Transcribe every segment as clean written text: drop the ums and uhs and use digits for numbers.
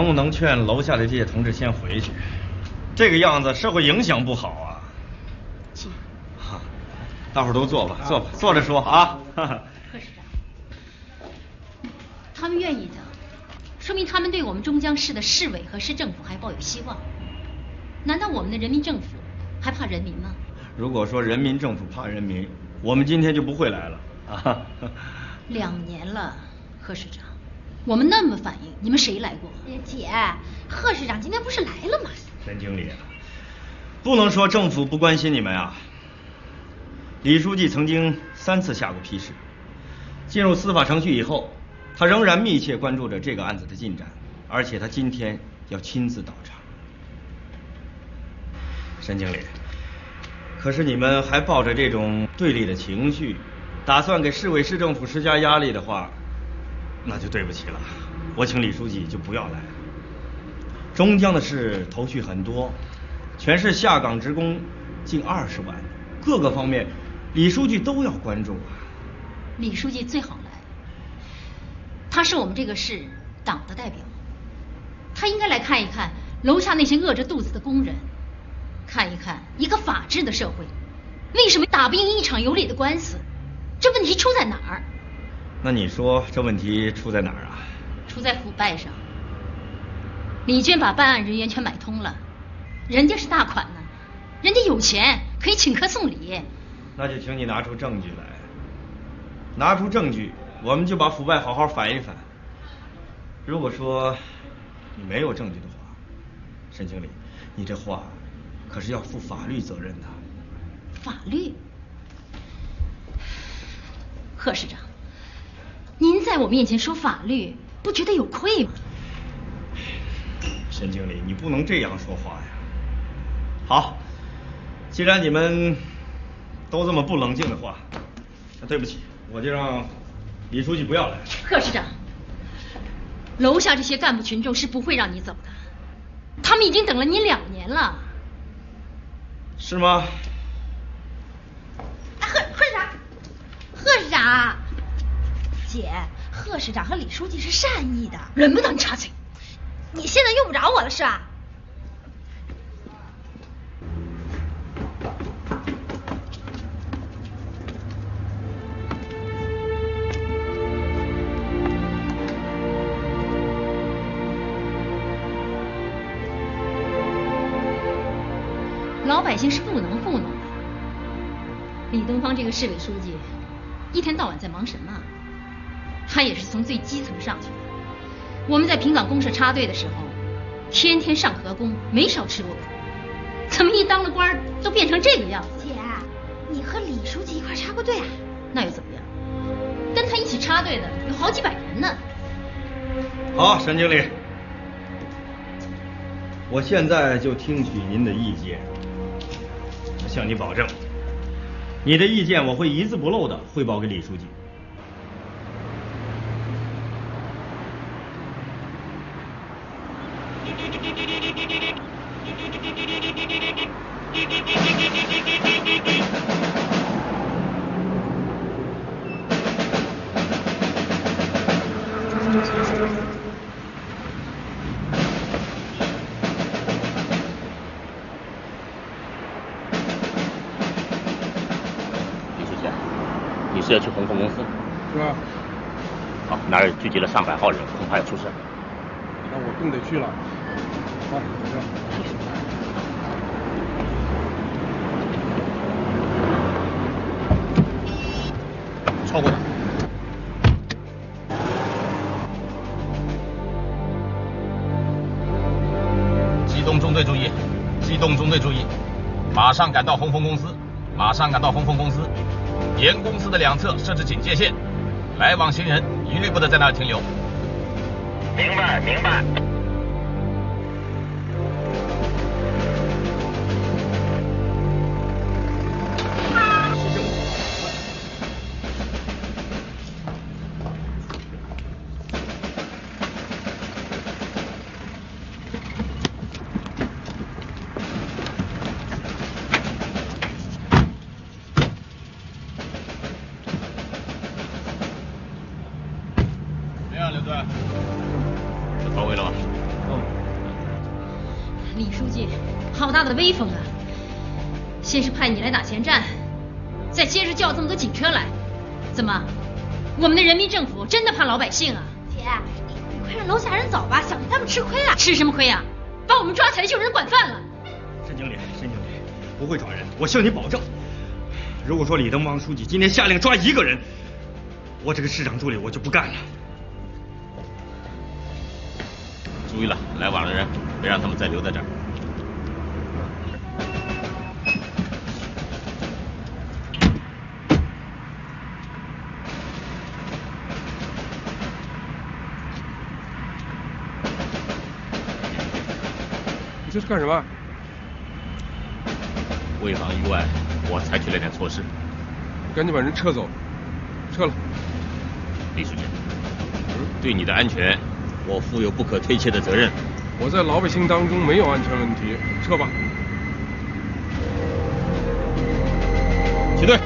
能不能劝楼下的这些同志先回去？这个样子社会影响不好啊。请。哈，大伙儿都坐吧，坐吧，坐着说啊。贺市长，他们愿意的，说明他们对我们中江市的市委和市政府还抱有希望。难道我们的人民政府还怕人民吗？如果说人民政府怕人民，我们今天就不会来了啊。2年了，贺市长，我们那么反映，你们谁来过？姐，贺市长今天不是来了吗？沈经理，不能说政府不关心你们啊。李书记曾经3次下过批示，进入司法程序以后，他仍然密切关注着这个案子的进展，而且他今天要亲自到场。沈经理，可是你们还抱着这种对立的情绪，打算给市委市政府施加压力的话，那就对不起了，我请李书记就不要来了。中江的事头绪很多，全市下岗职工近20万，各个方面李书记都要关注啊。李书记最好来，他是我们这个市党的代表，他应该来看一看楼下那些饿着肚子的工人，看一看一个法治的社会为什么打不赢一场有理的官司，这问题出在哪儿？那你说这问题出在哪儿啊？出在腐败上。李娟把办案人员全买通了，人家是大款呢，人家有钱可以请客送礼。那就请你拿出证据来，拿出证据，我们就把腐败好好反一反。如果说你没有证据的话，沈经理，你这话可是要负法律责任的。法律？贺市长，您在我面前说法律，不觉得有愧吗？沈经理，你不能这样说话呀。好，既然你们都这么不冷静的话，那对不起，我就让李书记不要来。贺市长，楼下这些干部群众是不会让你走的，他们已经等了你2年了。是吗？贺市长，贺市长，姐，贺市长和李书记是善意的，轮不到你插嘴。你现在用不着我了是吧？老百姓是不能糊弄的。李东方这个市委书记，一天到晚在忙什么？他也是从最基层上去的。我们在平岗公社插队的时候，天天上河工，没少吃过苦。怎么一当了官都变成这个样子？姐，你和李书记一块插过队啊？那又怎么样？跟他一起插队的有好几百人呢。好，沈经理，我现在就听取您的意见。我向你保证，你的意见我会一字不漏地汇报给李书记。李书记，你是要去红枫公司？是啊。好，那儿聚集了上百号人，恐怕要出事。那我更得去了。好，走着。超过了。机动中队注意，机动中队注意，马上赶到红枫公司，马上赶到红枫公司，沿公司的2侧设置警戒线，来往行人一律不得在那儿停留。明白，明白。怎么样，刘队？都到位了吗？李书记，好大的威风啊！先是派你来打前站，再接着叫这么多警车来，怎么？我们的人民政府真的怕老百姓啊？姐，你快让楼下人走吧，小弟他们吃亏了。吃什么亏啊？把我们抓起来就有人管饭了。沈经理，不会抓人，我向你保证。如果说李登芳书记今天下令抓一个人，我这个市长助理我就不干了。注意了，来往的人别让他们再留在这儿。你这是干什么？为防意外，我采取了点措施。赶紧把人撤走，撤了。李书记，对你的安全，我负有不可推卸的责任。我在老百姓当中没有安全问题，撤吧。齐队。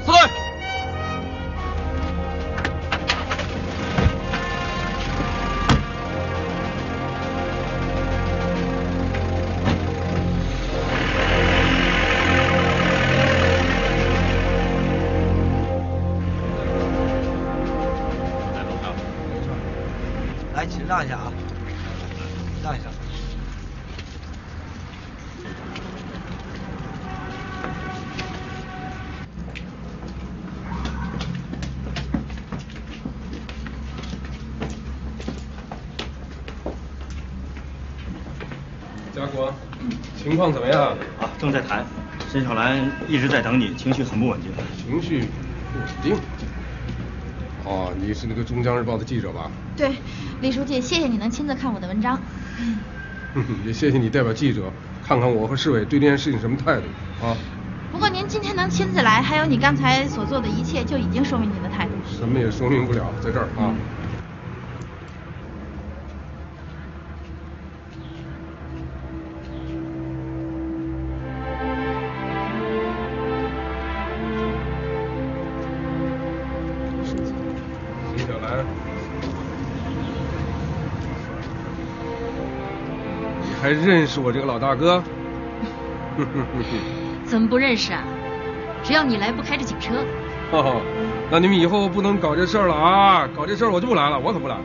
四队。来，请让一下啊，让一下。家国，情况怎么样？啊，正在谈。沈小兰一直在等你，情绪很不稳定。情绪不稳定。哦，你是那个《中江日报》的记者吧？对，李书记，谢谢你能亲自看我的文章。也谢谢你代表记者看看我和市委对这件事情什么态度啊。不过您今天能亲自来，还有你刚才所做的一切，就已经说明您的态度。什么也说明不了，在这儿啊。沈小兰，你还认识我这个老大哥？怎么不认识啊？只要你来不开着警车。哦，那你们以后不能搞这事儿了啊！搞这事儿我就不来了，我可不来。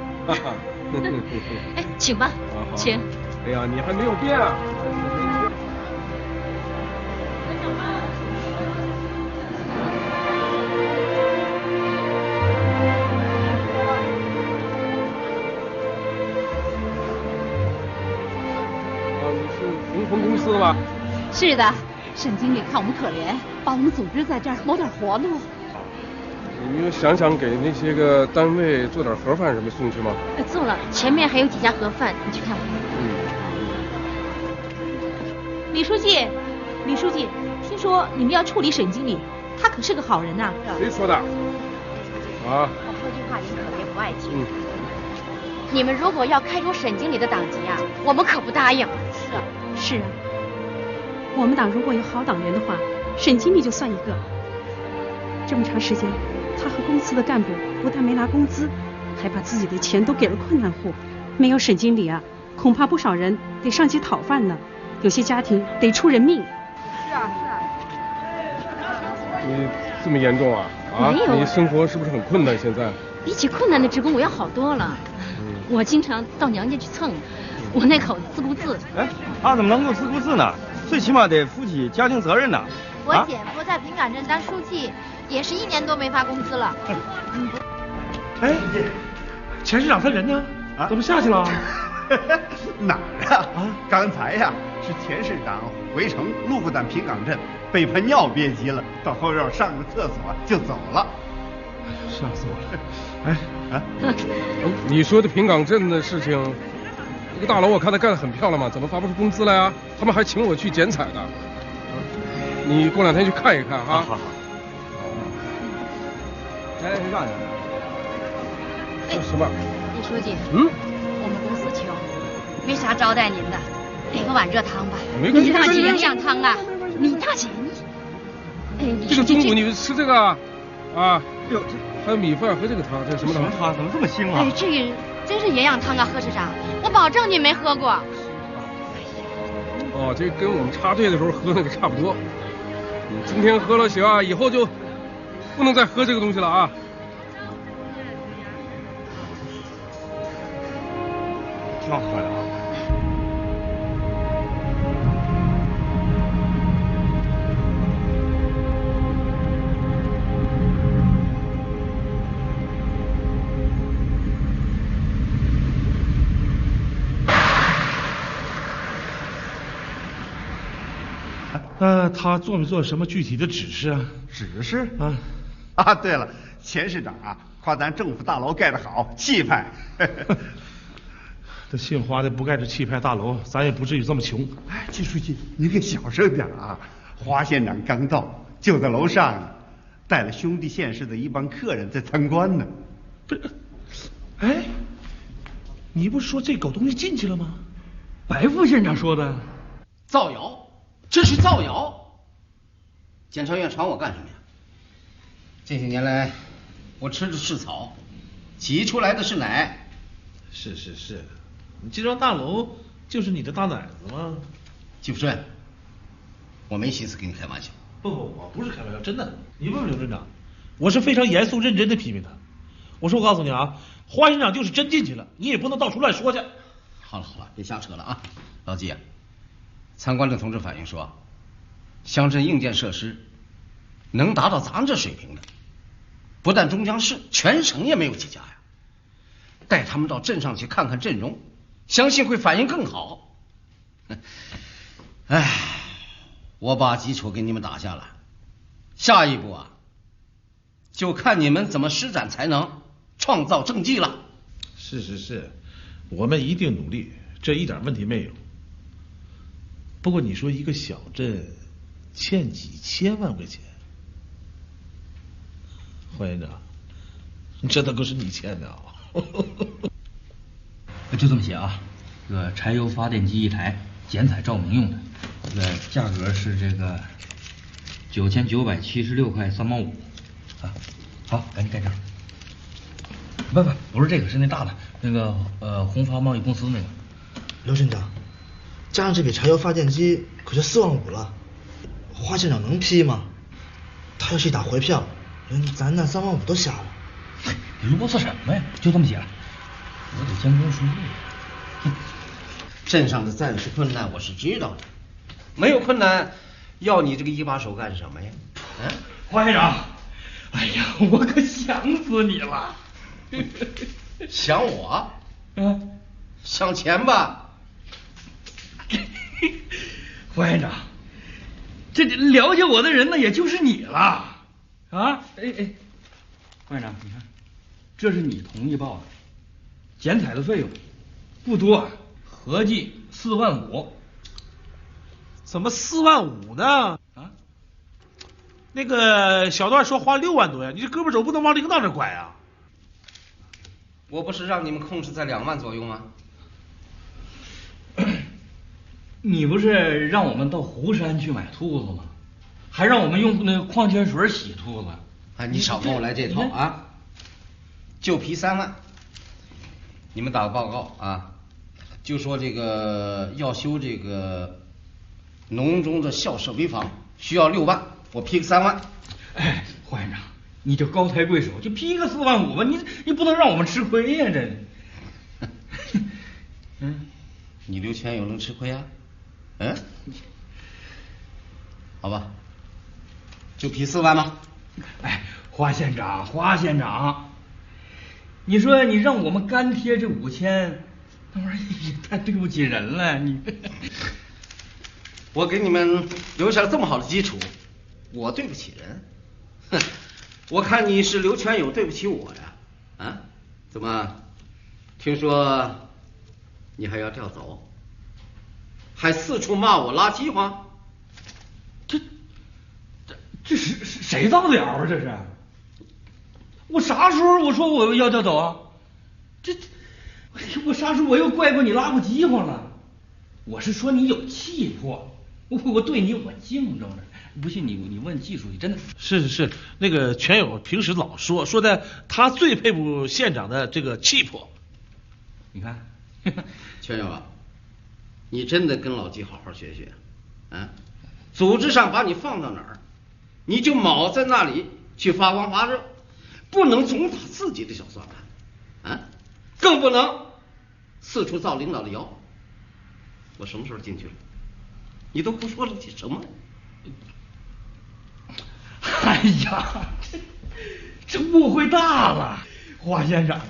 哎，请吧，请。哎呀，你还没有变啊！你是鸿丰公司的吧？是的，沈经理看我们可怜，把我们组织在这儿谋点活路。你们想想给那些个单位做点盒饭什么送去吗？做了，前面还有几家盒饭，你去看看。李书记，李书记，听说你们要处理沈经理，他可是个好人呐。谁说的？啊？我说句话您可别不爱听。你们如果要开除沈经理的党籍啊，我们可不答应。是啊，我们党如果有好党员的话，沈经理就算一个。这么长时间，他和公司的干部不但没拿工资，还把自己的钱都给了困难户。没有沈经理啊，恐怕不少人得上街讨饭呢，有些家庭得出人命。是啊。你这么严重啊？啊？没有。你生活是不是很困难？现在？比起困难的职工，我要好多了。我经常到娘家去蹭，我那口子自顾自。哎，他怎么能够自顾自呢？最起码得负起家庭责任呢。我姐夫在平岗镇当书记，也是1年多没发工资了。哎，钱市长他人呢？啊，怎么下去了？哪儿呀？啊，刚才呀，是钱市长回城路过咱平岗镇，被盆尿憋急了，到后院上个厕所就走了。吓死我了！哎啊，你说的平岗镇的事情，这个大楼我看他干得很漂亮嘛，怎么发不出工资来啊？他们还请我去剪彩的。你过2天去看一看啊。好。来，让一让。这什么？李书记，我们公司穷，没啥招待您的，点个碗热汤吧。李大姐营养汤啊。李大姐，这个中午你吃这个啊？哟，还有米饭和这个汤，这是什么汤？汤怎么这么腥啊？哎，这个真是营养汤啊，贺市长，我保证你没喝过。哦，这跟我们插队的时候喝那个差不多。你今天喝了行啊，以后就不能再喝这个东西了啊。挺好喝的啊。他做没做什么具体的指示啊？指示啊，对了，钱市长啊，夸咱政府大楼盖得好，气派。这姓花的不盖这气派大楼，咱也不至于这么穷。哎，季书记，你可小声点啊！花县长刚到，就在楼上呢，带了兄弟县市的一帮客人在参观呢。不是，哎，你不是说这狗东西进去了吗？白副县长说的。造谣，这是造谣！检察院传我干什么呀？这些年来，我吃的是草，挤出来的是奶。是，你这幢大楼就是你的大奶子吗？季福顺，我没心思跟你开玩笑。不，我不是开玩笑，真的。你问问刘镇长，我是非常严肃认真的批评他。我告诉你啊，花县长就是真进去了，你也不能到处乱说去。好了，别瞎扯了啊，老季啊。参观的同志反映说，乡镇硬件设施能达到咱们这水平的，不但中江市，全省也没有几家呀。带他们到镇上去看看阵容，相信会反应更好。哎，我把基础给你们打下了，下一步啊，就看你们怎么施展才能，创造政绩了。是，我们一定努力，这一点问题没有。不过你说一个小镇欠几千万块钱，花县长，这都可是你欠的啊！就这么写啊，这个柴油发电机一台，剪彩照明用的，这个价格是这个9976块3毛5啊。好，赶紧盖章。不是这个，是那大的，那个宏发贸易公司那个。刘镇长，加上这笔柴油发电机可就4万5了，花县长能批吗？他要是一打回票，连咱那3万5都瞎了。你啰嗦什么呀？就这么写了，我得监工数据。镇上的暂时困难我是知道的，没有困难，要你这个一把手干什么呀？花县长，哎呀，我可想死你了。想我？想钱吧。花县长，这了解我的人呢，也就是你了啊！花县长，你看，这是你同意报的，剪彩的费用不多，合计4万5。怎么4万5呢？啊？那个小段说花6万多呀，你这胳膊肘不能往领导这拐啊！我不是让你们控制在2万左右吗？你不是让我们到湖山去买兔子吗？还让我们用那个矿泉水洗兔子。哎，你少跟我来这套啊！就批3万，你们打个报告啊，就说这个要修这个农中的校舍危房，需要6万，我批个3万。哎，花县长，你就高抬贵手，就批个4万5吧，你不能让我们吃亏呀，这。你刘全友能吃亏啊？好吧，就批4万吧。哎，花县长，你说你让我们干贴这5000，那玩意儿也太对不起人了。你，我给你们留下了这么好的基础，我对不起人？哼，我看你是刘全友对不起我呀。怎么？听说你还要调走，还四处骂我垃圾话？这是谁造的谣啊？这是我啥时候我说我要调走啊？我啥时候我又怪过你拉过饥荒了？我是说你有气魄，我对你我敬重着。不信你问季书记，真的是，那个全友平时老说的，他最佩服县长的这个气魄。你看，全友啊，你真的跟老季好好学学，啊，组织上把你放到哪儿，你就卯在那里去发光发热，不能总打自己的小算盘，啊，更不能四处造领导的谣。我什么时候进去了？你都胡说了些什么？哎呀，这误会大了，华县长，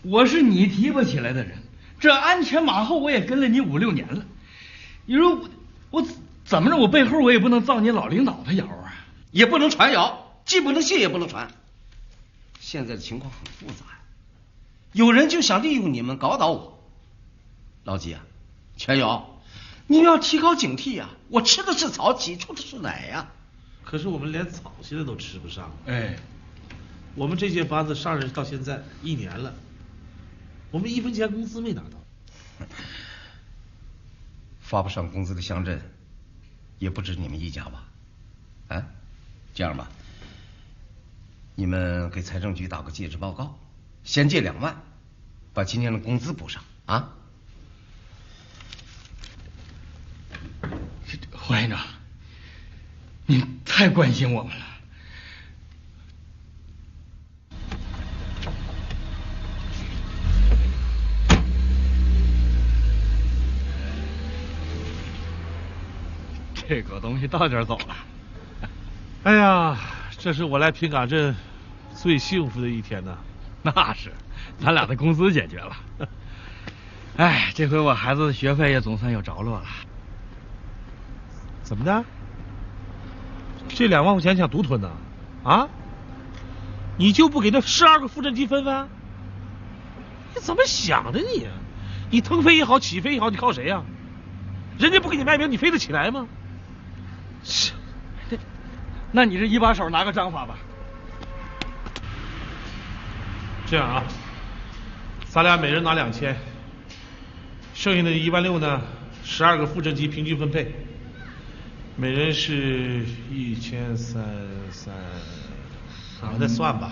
我是你提拔起来的人，这鞍前马后我也跟了你5、6年了。你说我怎么着，我背后我也不能造你老领导的谣啊，也不能传谣，既不能信也不能传。现在的情况很复杂呀，有人就想利用你们搞倒我。老季啊，全友，你们要提高警惕呀！我吃的是草，挤出的是奶呀。可是我们连草现在都吃不上。哎，我们这届班子上任到现在1年了，我们1分钱工资没拿到。发不上工资的乡镇，也不止你们一家吧？啊，这样吧，你们给财政局打个借支报告，先借2万，把今年的工资补上啊。华县长，您太关心我们了。这个东西到点走了。哎呀，这是我来平岗镇最幸福的一天呐！那是，咱俩的工资解决了。哎，这回我孩子的学费也总算有着落了。怎么的？这2万块钱想独吞呢？啊？你就不给那12个副镇级分分？你怎么想的你？你腾飞也好，起飞也好，你靠谁呀？人家不给你卖命，你飞得起来吗？那你这一把手拿个章法吧。这样啊，咱俩每人拿2000，剩下的1万6呢，12个副镇级平均分配，每人是1300，我再算吧。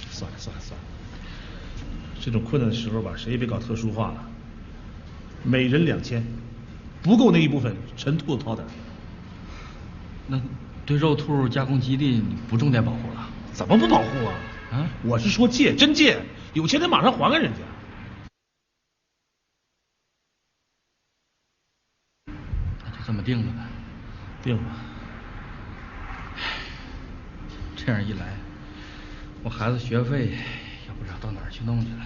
算了，这种困难的时候吧，谁也别搞特殊化了。每人2000，不够那一部分，陈兔子掏点。那对肉兔加工基地你不重点保护了？怎么不保护啊？啊，我是说借，真借，有钱得马上还给人家。那就这么定了呗。定了。这样一来，我孩子学费也不知道到哪儿去弄去了。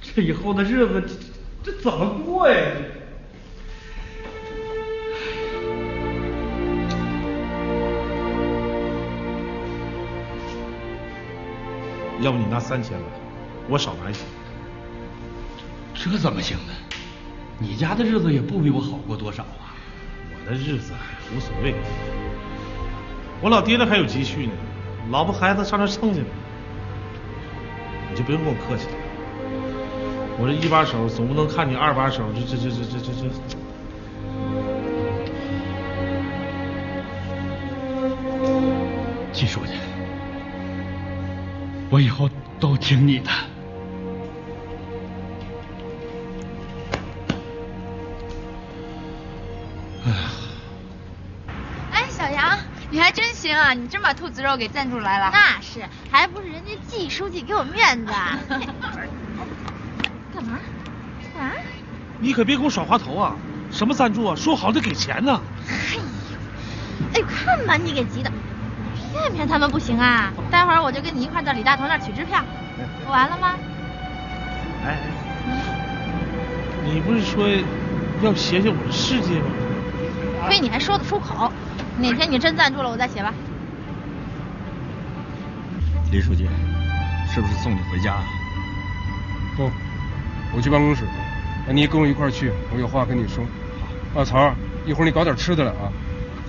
这以后的日子，这怎么过呀？要不你拿3000吧，我少拿一些。这怎么行呢？你家的日子也不比我好过多少啊。我的日子无所谓，我老爹那还有积蓄呢，老婆孩子上那蹭去了，你就不用跟我客气了。我这1把手总不能看你2把手，这。季书记，我以后都听你的。哎，小杨，你还真行啊！你真把兔子肉给赞助来了。那是，还不是人家季书记给我面子。干嘛？啊？你可别给我耍滑头啊！什么赞助啊？说好得给钱呢。哎呦，看把你给急的，骗他们不行啊！待会儿我就跟你一块到李大头那儿取支票。完了吗？哎，你不是说要写写我的事迹吗？亏你还说得出口！哪天你真赞助了，我再写吧。李书记，是不是送你回家？不，我去办公室，你也跟我一块去，我有话跟你说。好，曹，一会儿你搞点吃的来啊。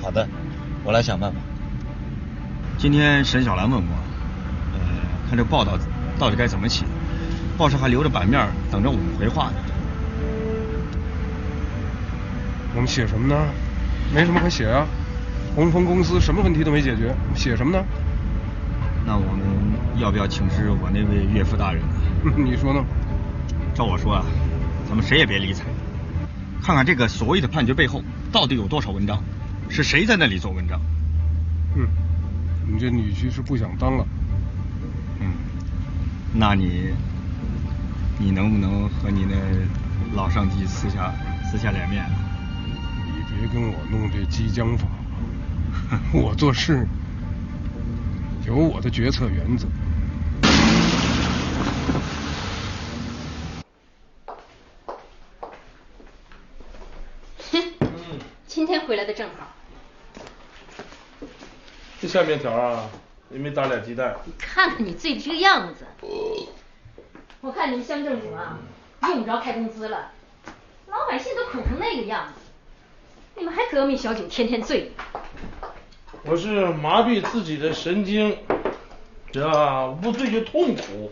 好的，我来想办法。今天沈小兰问我，看这报道到底该怎么写，报上还留着版面等着我们回话呢。我们写什么呢？没什么可写啊。红枫公司什么问题都没解决，写什么呢？那我们要不要请示我那位岳父大人呢？你说呢？照我说啊，咱们谁也别理睬，看看这个所谓的判决背后到底有多少文章，是谁在那里做文章。你这女婿是不想当了。那你能不能和你那老上级撕下脸面啊？你别跟我弄这激将法，我做事有我的决策原则。今天回来的正好。这下面条啊，也没打俩鸡蛋。你看看你醉的这个样子，我看你们乡政府啊，用不着开工资了，老百姓都苦成那个样子，你们还革命小酒天天醉。我是麻痹自己的神经，不醉就痛苦。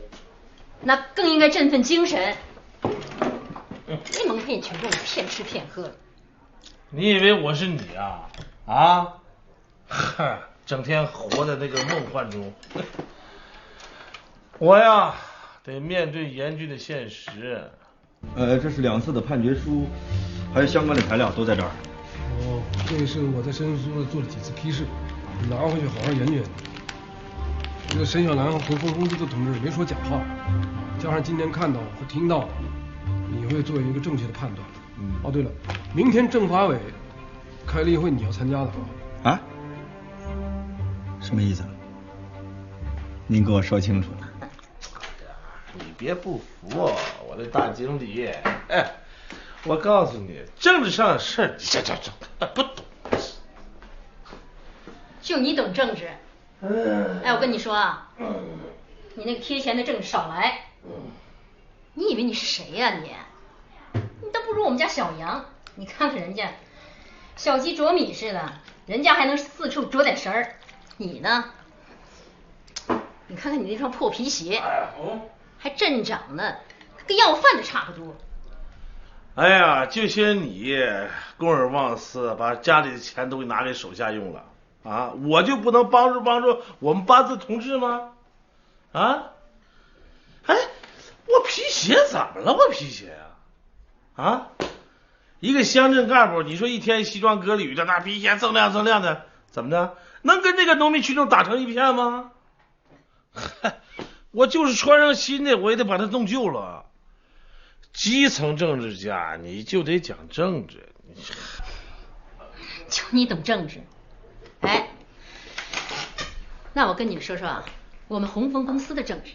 那更应该振奋精神，别蒙骗群众，骗吃骗喝。你以为我是你啊？整天活在那个梦幻中。我呀，得面对严峻的现实。这是2次的判决书，还有相关的材料都在这儿。这是我在申诉所做了几次批示，你拿回去好好研究研究。这个沈小兰和红枫公司的同志没说假话，加上今天看到和听到的，你会做一个正确的判断。哦，对了，明天政法委开例会，你要参加的啊？什么意思？您给我说清楚。你别不服我的大经理，我告诉你，政治上的事儿，你不懂。就你懂政治。我跟你说啊，你那个贴钱的政治少来。你以为你是谁呀你都不如我们家小杨。你看看人家，小鸡啄米似的，人家还能四处啄点食儿。你呢？你看看你那双破皮鞋，还镇长呢，跟要饭的差不多。哎呀，就些你公而忘私，把家里的钱都拿给手下用了啊！我就不能帮助我们8字同志吗？我皮鞋怎么了？我皮鞋一个乡镇干部，你说一天西装革履的，那皮鞋锃亮的，怎么的？能跟这个农民群众打成一片吗？我就是穿上新的，我也得把它弄旧了。基层政治家你就得讲政治，就你懂政治。那我跟你们说说我们红枫公司的政治。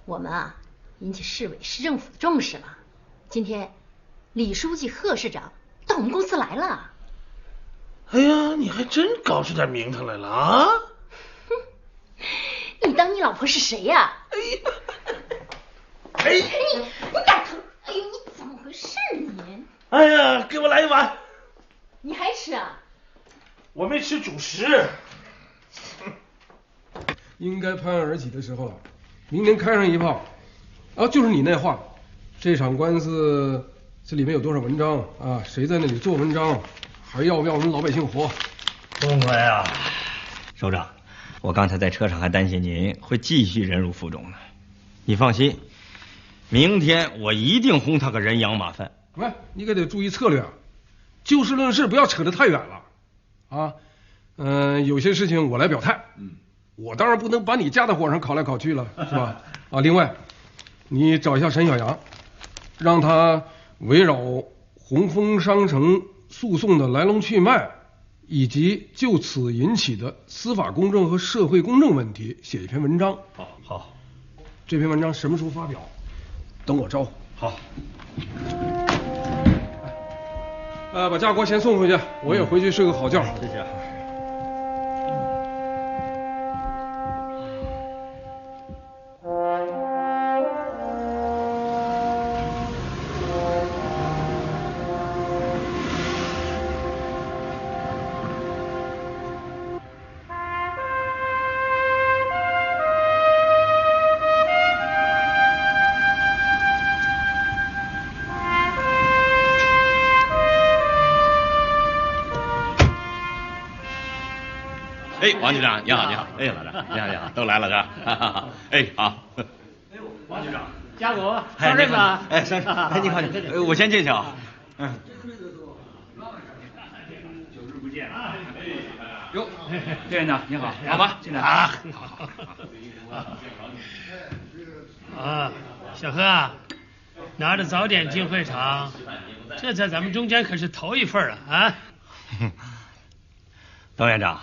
我们引起市委市政府的重视了。今天李书记、贺市长到我们公司来了。哎呀，你还真搞出点名堂来了啊！你当你老婆是谁呀？你敢疼？哎呦，你怎么回事你？哎呀，给我来一碗。你还吃啊？我没吃主食。应该拍案而起的时候了，明天开上一炮。就是你那话，这场官司这里面有多少文章啊？谁在那里做文章？还要不要我们老百姓活？痛快啊！首长，我刚才在车上还担心您会继续忍辱负重呢。你放心，明天我一定轰他个人仰马翻。喂，你可得注意策略啊，就事论事，不要扯得太远了啊。有些事情我来表态。我当然不能把你架在火上烤来烤去了，是吧？另外，你找一下沈小杨，让他围绕红枫商城诉讼的来龙去脉，以及就此引起的司法公正和社会公正问题写一篇文章。好，这篇文章什么时候发表？等我招呼。好。把家国先送回去，我也回去睡个好觉。谢谢。王局长，你好，你好。哎，老张，你好，你好，都来了是吧？哎，好。王局长，家国上任了。哎，上任。哎，你好，我先进去啊。嗯。久日不见啊！哟，队员长你好，好吧，进来。啊，啊，小何啊，拿着早点进会场，这在咱们中间可是头一份了啊！邓院长，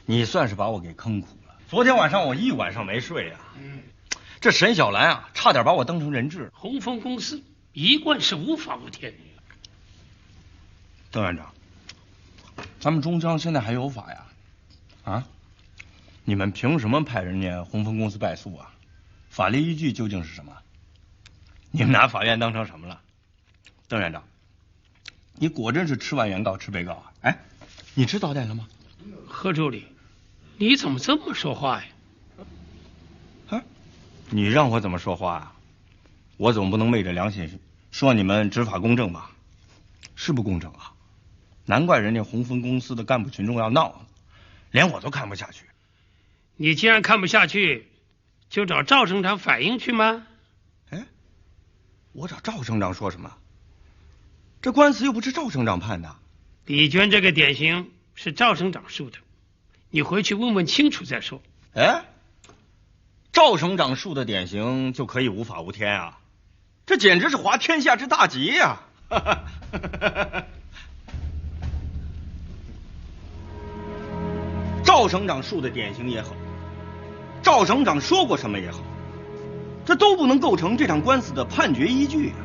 你算是把我给坑苦了。昨天晚上我一晚上没睡啊。这沈小兰啊，差点把我当成人质。鸿丰公司一贯是无法无天。邓院长，咱们中江现在还有法呀？啊？你们凭什么派人家鸿丰公司败诉啊？法律依据究竟是什么？你们拿法院当成什么了？邓院长，你果真是吃完原告吃被告啊？哎，你吃早点了吗？何助理，你怎么这么说话呀？啊，你让我怎么说话啊？我总不能昧着良心说你们执法公正吧？是不公正啊？难怪人家鸿丰公司的干部群众要闹，连我都看不下去。你既然看不下去，就找赵省长反映去吗？哎，我找赵省长说什么？这官司又不是赵省长判的。李娟这个典型是赵省长树的，你回去问问清楚再说。哎，赵省长树的典型就可以无法无天啊？这简直是滑天下之大稽呀！赵省长树的典型也好，赵省长说过什么也好，这都不能构成这场官司的判决依据啊！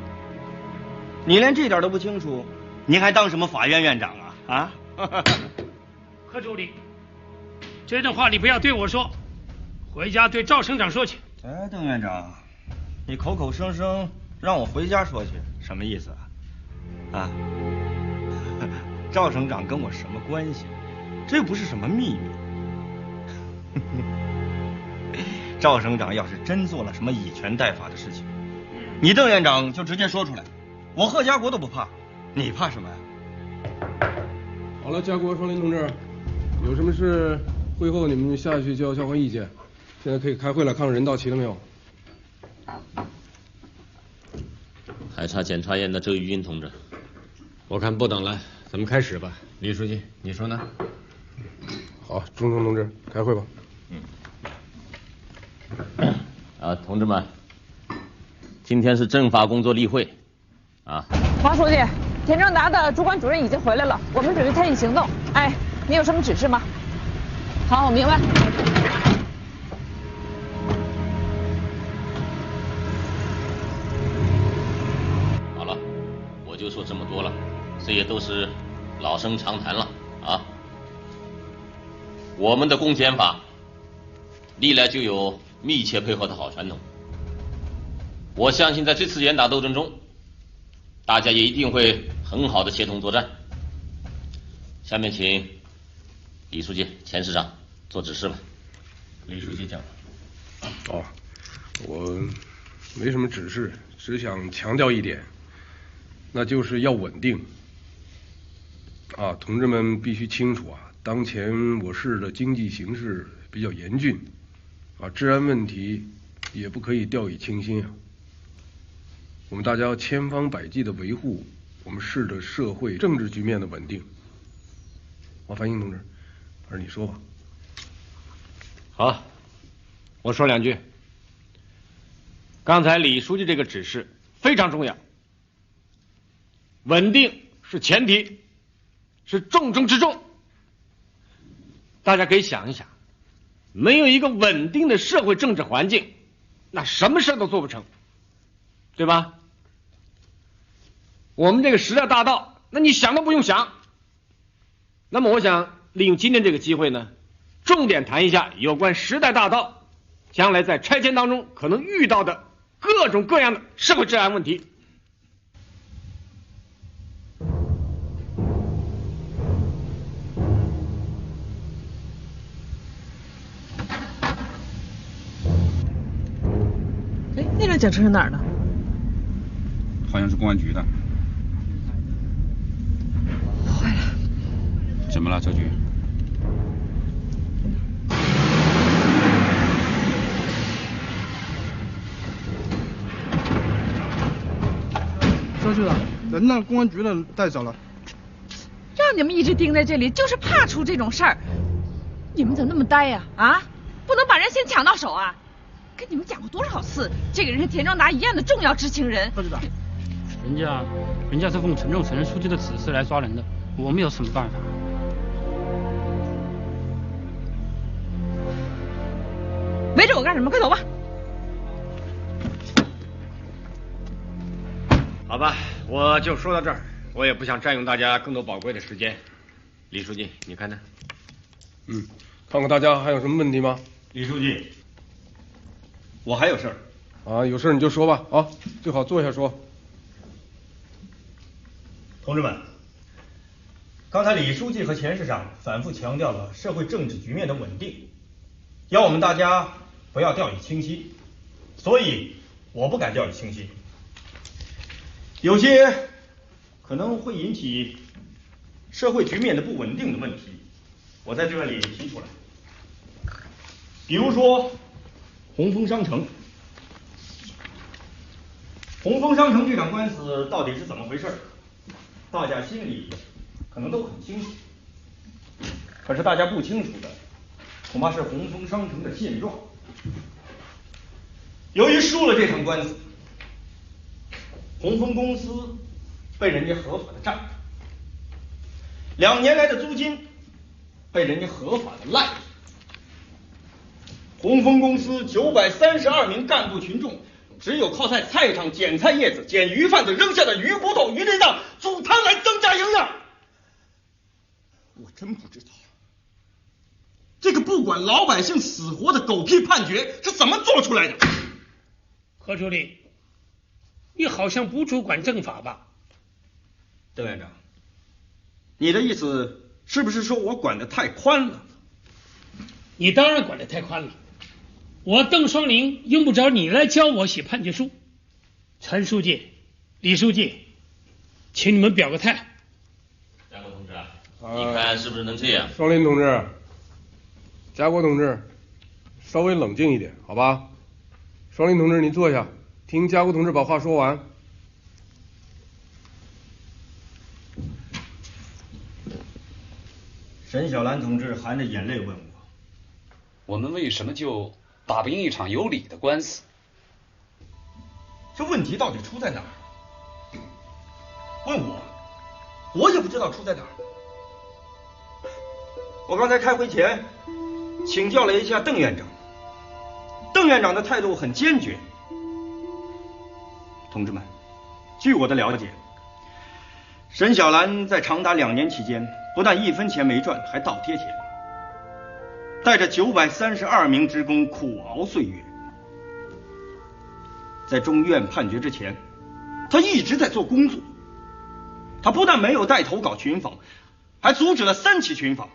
你连这点都不清楚，你还当什么法院院长啊？啊！何助理，这种话你不要对我说，回家对赵省长说去。哎，邓院长，你口口声声让我回家说去，什么意思啊？啊？赵省长跟我什么关系？这又不是什么秘密。赵省长要是真做了什么以权代法的事情，你邓院长就直接说出来，我贺家国都不怕，你怕什么呀？好了，家国、双林同志，有什么事会后你们下去就要交换意见，现在可以开会了，看看人到齐了没有。海查检察院的周玉军同志，我看不等了，咱们开始吧。李书记，你说呢？好，钟诚同志，开会吧。啊，同志们，今天是政法工作例会，啊。王书记，田正达的主管主任已经回来了，我们准备采取行动。哎，你有什么指示吗？好，我明白。好了，我就说这么多了，这也都是老生常谈了啊。我们的公检法历来就有密切配合的好传统，我相信在这次严打斗争中，大家也一定会很好的协同作战。下面请李书记、钱市长做指示吧。李书记讲。哦，我没什么指示，只想强调一点，那就是要稳定。啊，同志们必须清楚啊，当前我市的经济形势比较严峻，啊，治安问题也不可以掉以轻心啊。我们大家要千方百计的维护我们市的社会政治局面的稳定。王繁英同志，还是你说吧。好，我说两句。刚才李书记这个指示非常重要，稳定是前提，是重中之重。大家可以想一想，没有一个稳定的社会政治环境，那什么事都做不成，对吧？我们这个时代大道，那你想都不用想。那么我想利用今天这个机会呢，重点谈一下有关时代大道将来在拆迁当中可能遇到的各种各样的社会治安问题。哎，那辆警车是哪儿的？好像是公安局的。坏了！怎么了，周局？是啊，人呢，公安局的带走了。让你们一直盯在这里，就是怕出这种事儿。你们怎么那么呆呀？啊，不能把人先抢到手啊！跟你们讲过多少次，这个人是田壮达一案的重要知情人。不知道。人家是奉陈仲省书记的指示来抓人的，我们有什么办法？围着我干什么？快走吧！好吧，我就说到这儿，我也不想占用大家更多宝贵的时间。李书记，你看呢？看看大家还有什么问题吗？李书记，我还有事儿。啊，有事儿你就说吧，啊，最好坐下说。同志们，刚才李书记和钱市长反复强调了社会政治局面的稳定，要我们大家不要掉以轻心，所以我不敢掉以轻心。有些可能会引起社会局面的不稳定的问题，我在这里提出来。比如说红枫商城，红枫商城这场官司到底是怎么回事？大家心里可能都很清楚，可是大家不清楚的，恐怕是红枫商城的现状。由于输了这场官司，红枫公司被人家合法的占，2年来的租金被人家合法的赖。红枫公司932名干部群众，只有靠在菜场捡菜叶子、捡鱼贩子扔下的鱼骨头、鱼内脏煮汤来增加营养。我真不知道，这个不管老百姓死活的狗屁判决是怎么做出来的。何处理，你好像不主管政法吧？邓院长，你的意思是不是说我管得太宽了？你当然管得太宽了。我邓双林用不着你来教我写判决书。陈书记、李书记，请你们表个态。家国同志啊，你看是不是能这样？双林同志，家国同志，稍微冷静一点，好吧？双林同志，您坐下，听家国同志把话说完。沈小兰同志含着眼泪问我们为什么就打不赢一场有理的官司？这问题到底出在哪儿？问我也不知道出在哪儿。我刚才开会前请教了一下邓院长，邓院长的态度很坚决。同志们，据我的了解，沈小兰在长达2年期间，不但1分钱没赚，还倒贴钱，带着932名职工苦熬岁月。在中院判决之前，他一直在做工作。他不但没有带头搞群访，还阻止了3起群访。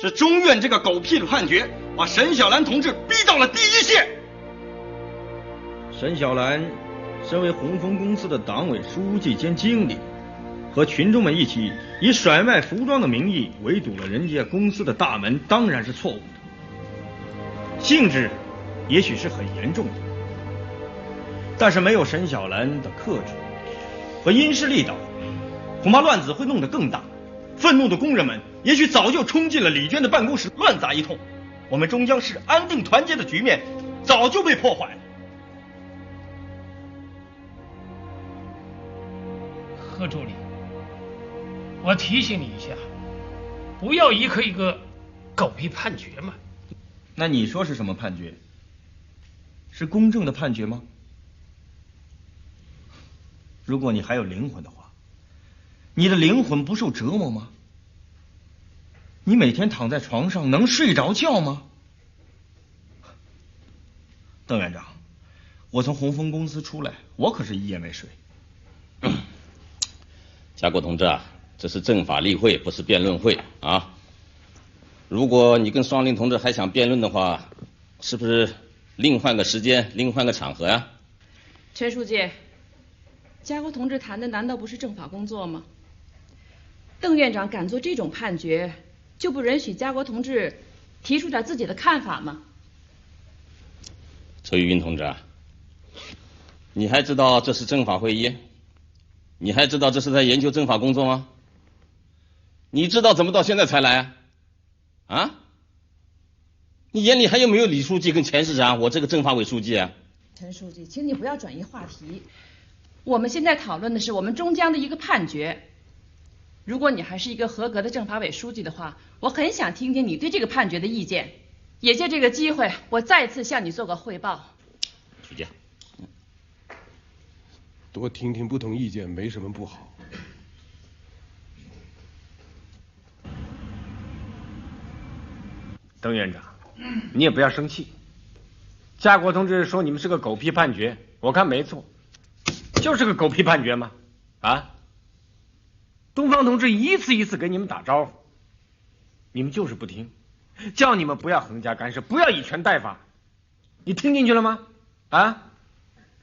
是中院这个狗屁的判决，把沈小兰同志逼到了第一线。沈小兰身为红枫公司的党委书记兼经理，和群众们一起以甩卖服装的名义围堵了人家公司的大门，当然是错误的，性质也许是很严重的，但是没有沈小兰的克制和因势利导，恐怕乱子会弄得更大。愤怒的工人们也许早就冲进了李娟的办公室，乱砸一通，我们中央市安定团结的局面早就被破坏了。何助理，我提醒你一下，不要一个一个狗屁判决嘛。那你说是什么判决？是公正的判决吗？如果你还有灵魂的话，你的灵魂不受折磨吗？你每天躺在床上能睡着觉吗？邓院长，我从红枫公司出来，我可是一夜没睡。家国同志啊，这是政法例会，不是辩论会啊。如果你跟双林同志还想辩论的话，是不是另换个时间，另换个场合呀？陈书记，家国同志谈的难道不是政法工作吗？邓院长敢做这种判决，就不允许家国同志提出点自己的看法吗？周玉云同志啊，你还知道这是政法会议？你还知道这是在研究政法工作吗？你知道怎么到现在才来啊？啊？你眼里还有没有李书记跟钱市长，我这个政法委书记啊？陈书记，请你不要转移话题。我们现在讨论的是我们中江的一个判决。如果你还是一个合格的政法委书记的话，我很想听听你对这个判决的意见。也借这个机会，我再次向你做个汇报。书记，多听听不同意见没什么不好。邓院长，你也不要生气。家国同志说你们是个狗屁判决，我看没错，就是个狗屁判决嘛。啊，东方同志一次一次给你们打招呼，你们就是不听，叫你们不要横加干涉，不要以权代法，你听进去了吗？啊，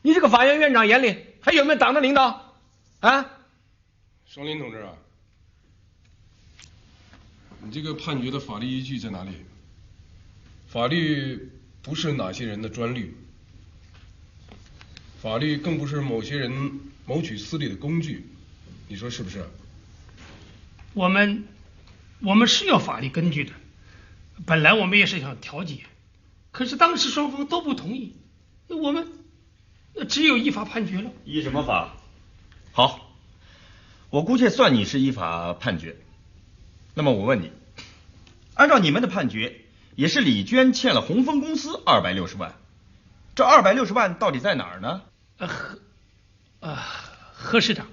你这个法院院长眼里还有没有党的领导？啊，双林同志啊，你这个判决的法律依据在哪里？法律不是哪些人的专利，法律更不是某些人谋取私利的工具，你说是不是？我们是有法律根据的，本来我们也是想调解，可是当时双方都不同意，那我们只有依法判决了。依什么法？好，我姑且算你是依法判决。那么我问你，按照你们的判决，也是李娟欠了红枫公司260万，这260万到底在哪儿呢？何市长，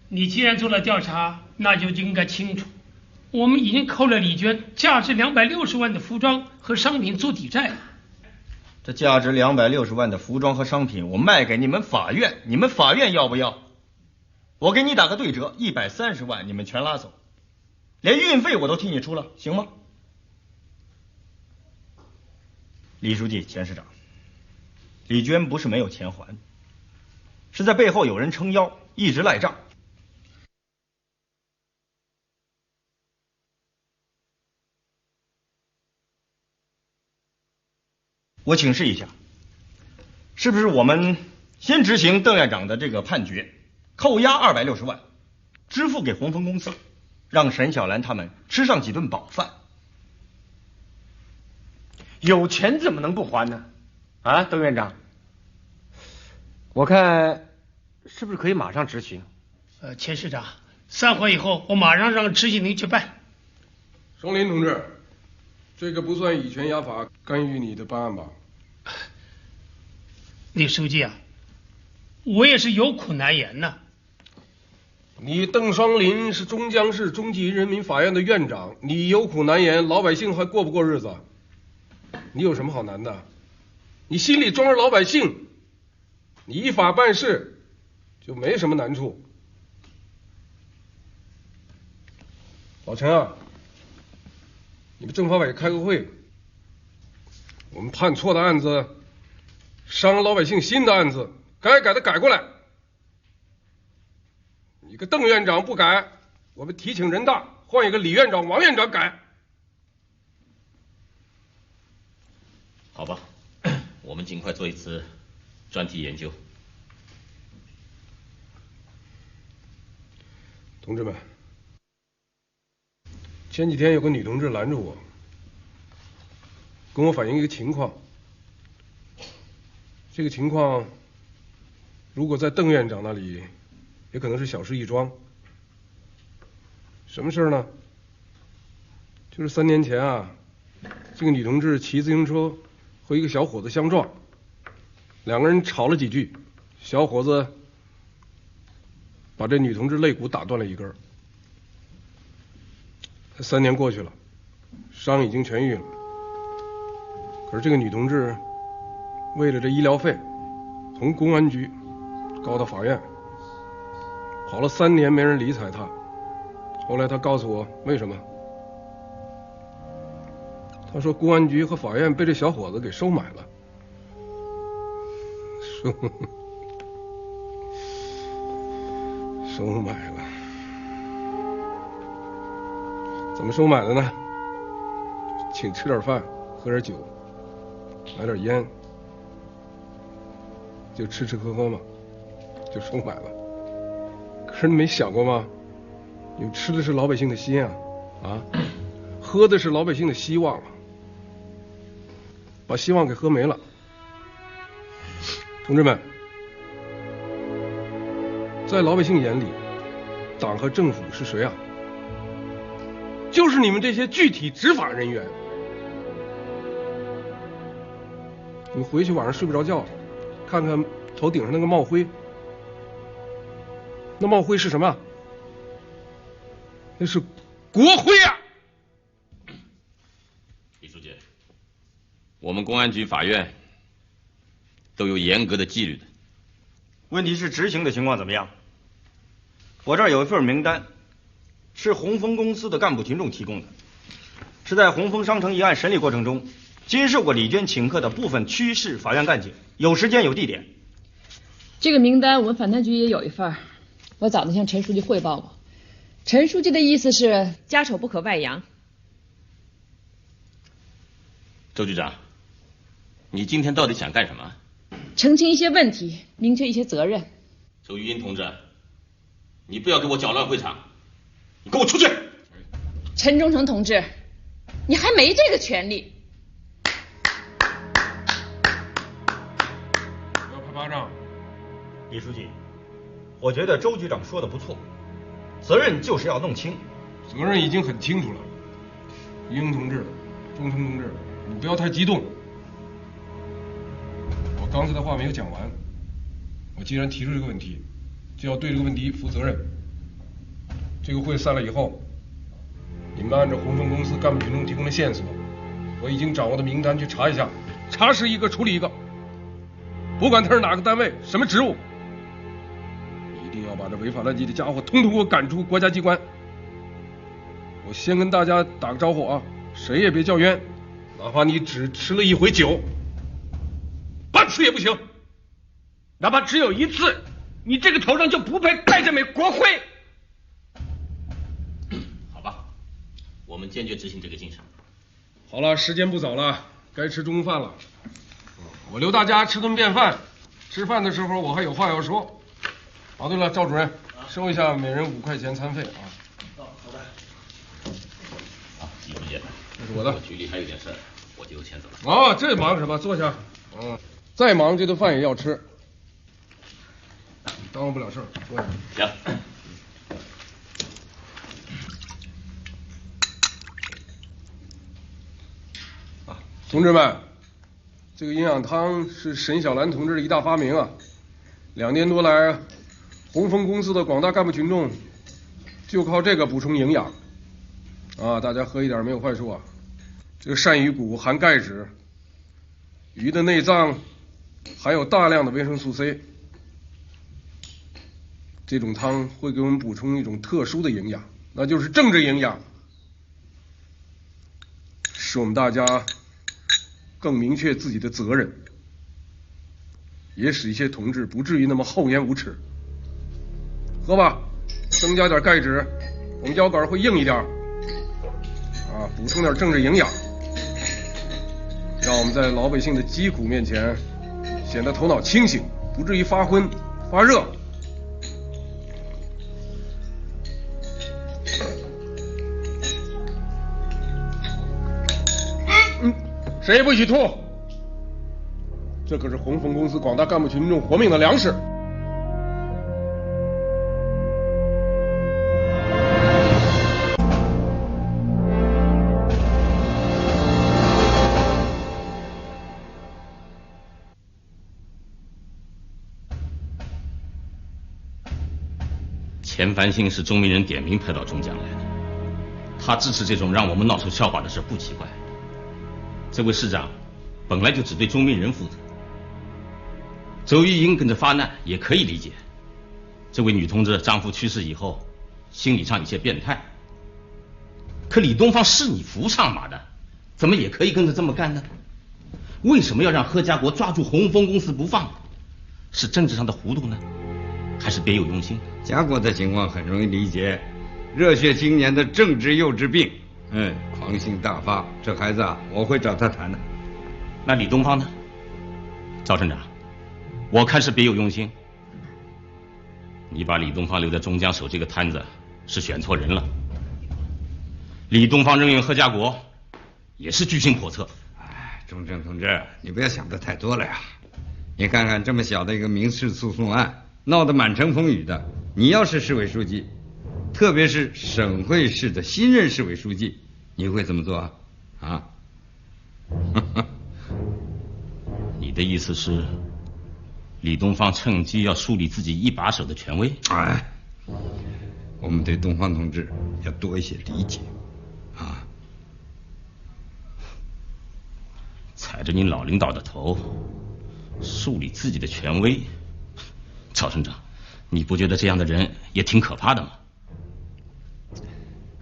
你既然做了调查，那就应该清楚，我们已经扣了李娟价值260万的服装和商品做抵债了。这价值260万的服装和商品，我卖给你们法院，你们法院要不要？我给你打个对折，130万你们全拉走，连运费我都替你出了，行吗？李书记、钱市长，李娟不是没有钱还，是在背后有人撑腰，一直赖账。我请示一下，是不是我们先执行邓院长的这个判决，扣押260万，支付给红枫公司，让沈小兰他们吃上几顿饱饭？有钱怎么能不还呢？啊，邓院长，我看是不是可以马上执行？钱市长，散会以后我马上让执行林去办。双林同志，这个不算以权压法干预你的办案吧？李书记啊，我也是有苦难言呐。你邓双林是中江市中级人民法院的院长，你有苦难言，老百姓还过不过日子？你有什么好难的？你心里装着老百姓，你依法办事就没什么难处。老陈啊，你们政法委开个会，我们判错的案子，伤老百姓心的案子，该改的改过来。你个邓院长不改，我们提请人大换一个李院长、王院长改。好吧，我们尽快做一次专题研究。同志们，前几天有个女同志拦住我，跟我反映一个情况。这个情况如果在邓院长那里，也可能是小事一桩。什么事呢？就是3年前啊，这个女同志骑自行车和一个小伙子相撞，两个人吵了几句，小伙子把这女同志肋骨打断了一根。3年过去了，伤已经痊愈了，可是这个女同志为了这医疗费，从公安局告到法院，跑了3年没人理睬她。后来她告诉我为什么，她说公安局和法院被这小伙子给收买了。收买了，怎么收买的呢？请吃点饭，喝点酒，买点烟，就吃吃喝喝嘛，就收买了。可是你没想过吗？你们吃的是老百姓的心啊，喝的是老百姓的希望，把希望给喝没了。同志们，在老百姓眼里，党和政府是谁啊？就是你们这些具体执法人员。你们回去晚上睡不着觉，看看头顶上那个帽徽，那帽徽是什么？那是国徽啊！李书记，我们公安局、法院都有严格的纪律的。问题是执行的情况怎么样？我这儿有一份名单，是红枫公司的干部群众提供的，是在红枫商城一案审理过程中接受过李娟请客的部分区市法院干警，有时间有地点。这个名单我们反贪局也有一份，我早就向陈书记汇报过。陈书记的意思是家丑不可外扬。周局长，你今天到底想干什么？澄清一些问题，明确一些责任。周玉英同志，你不要给我搅乱会场，你给我出去！陈忠诚同志，你还没这个权利。不要拍巴掌。李书记，我觉得周局长说的不错，责任就是要弄清。责任已经很清楚了。英同志、忠诚同志，你不要太激动。我刚才的话没有讲完。我既然提出这个问题，就要对这个问题负责任。这个会散了以后，你们按照红枫公司干部群众提供的线索，我已经掌握的名单去查一下，查实一个处理一个，不管他是哪个单位、什么职务，一定要把这违法乱纪的家伙通通给我赶出国家机关。我先跟大家打个招呼啊，谁也别叫冤，哪怕你只吃了一回酒，半次也不行，哪怕只有一次，你这个头上就不配戴这枚国徽。好吧，我们坚决执行这个精神。好了，时间不早了，该吃中午饭了。我留大家吃顿便饭，吃饭的时候我还有话要说。哦，对了，赵主任，收一下每人5块钱餐费啊。好的。啊，李书记，这是我的。我局里还有点事儿，我就先走了。哦，这忙什么？坐下。再忙这顿饭也要吃，耽误不了事儿。坐下。行。同志们，这个营养汤是沈小兰同志的一大发明啊！2年多来，红枫公司的广大干部群众就靠这个补充营养啊！大家喝一点没有坏处啊！这个鳝鱼骨含钙质，鱼的内脏含有大量的维生素 C， 这种汤会给我们补充一种特殊的营养，那就是政治营养，使我们大家更明确自己的责任，也使一些同志不至于那么厚颜无耻。喝吧，增加点钙质，我们腰杆会硬一点啊，补充点政治营养，让我们在老百姓的疾苦面前显得头脑清醒，不至于发昏发热。谁也不许吐，这可是红枫公司广大干部群众活命的粮食。钱繁星是钟明人点名派到中江来的，他支持这种让我们闹出笑话的事不奇怪。这位市长本来就只对钟明人负责，周玉英跟着发难也可以理解。这位女同志丈夫去世以后，心理上有些变态。可李东方是你扶上马的，怎么也可以跟着这么干呢？为什么要让何家国抓住红枫公司不放？是政治上的糊涂呢，还是别有用心？家国的情况很容易理解，热血青年的政治幼稚病。狂性大发，这孩子啊，我会找他谈的。那李东方呢？赵镇长，我看是别有用心。你把李东方留在中江守这个摊子，是选错人了。李东方任用贺家国，也是居心叵测。哎，钟正同志，你不要想的太多了呀。你看看这么小的一个民事诉讼案，闹得满城风雨的，你要是市委书记，特别是省会市的新任市委书记，你会怎么做啊？啊？你的意思是，李东方趁机要树立自己一把手的权威？哎，我们对东方同志要多一些理解啊！踩着你老领导的头，树立自己的权威，赵省长，你不觉得这样的人也挺可怕的吗？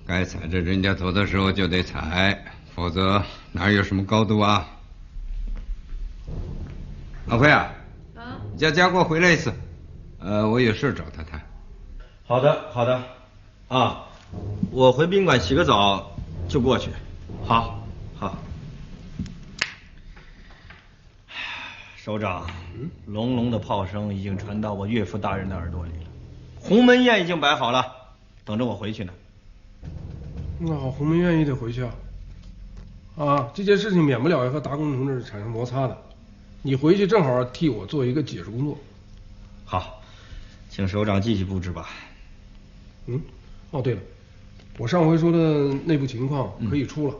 该踩着人家头的时候就得踩，否则哪有什么高度啊？阿辉啊，叫家国回来一次，我有事找他谈。好的，好的，啊，我回宾馆洗个澡就过去。好，好。首长，隆隆的炮声已经传到我岳父大人的耳朵里了，鸿门宴已经摆好了，等着我回去呢。那好，鸿门宴也得回去啊。啊，这件事情免不了要和达公同志产生摩擦的，你回去正好替我做一个解释工作。好，请首长继续布置吧。哦对了，我上回说的内部情况可以出了，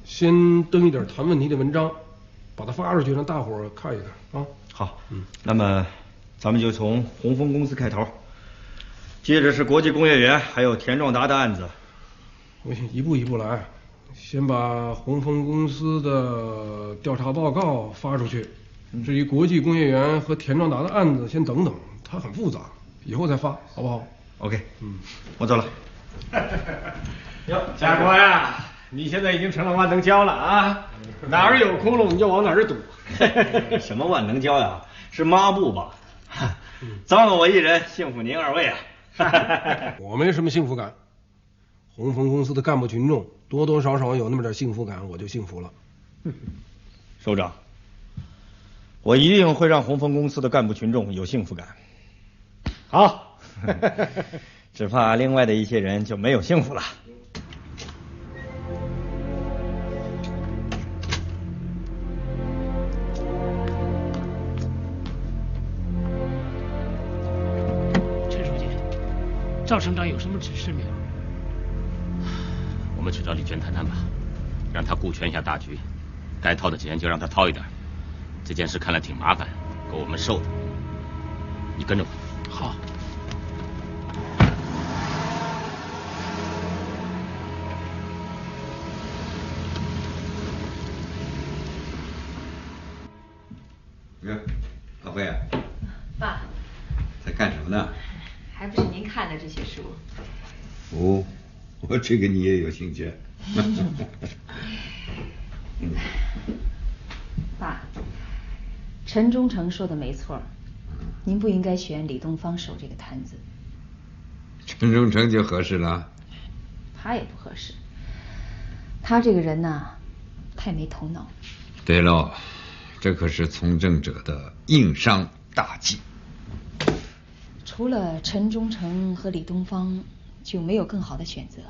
先登一点谈问题的文章，把它发出去，让大伙儿看一看啊。好，那么咱们就从红枫公司开头，接着是国际工业园，还有田壮达的案子。我一步一步来，先把红枫公司的调查报告发出去。至于国际工业园和田壮达的案子，先等等，它很复杂，以后再发，好不好 ？OK， 我走了。哟，家国呀，你现在已经成了万能胶了啊！哪儿有窟窿你就往哪儿堵。什么万能胶呀？是抹布吧？脏了我一人，幸福您二位啊！我没什么幸福感，红枫公司的干部群众多多少少有那么点幸福感，我就幸福了。首长，我一定会让红枫公司的干部群众有幸福感。好，只怕另外的一些人就没有幸福了。陈书记，赵省长有什么指示没有？我们去找李娟谈谈吧，让他顾全一下大局，该掏的钱就让他掏一点。这件事看来挺麻烦，够我们受的。你跟着我。好。哟，老辉啊，爸，在干什么呢？还不是您看的这些书。哦，我这个你也有兴趣。爸，陈忠诚说的没错，您不应该选李东方守这个摊子。陈忠诚就合适了。他也不合适，他这个人呐，太没头脑。对喽，这可是从政者的硬伤大忌。除了陈忠诚和李东方，就没有更好的选择。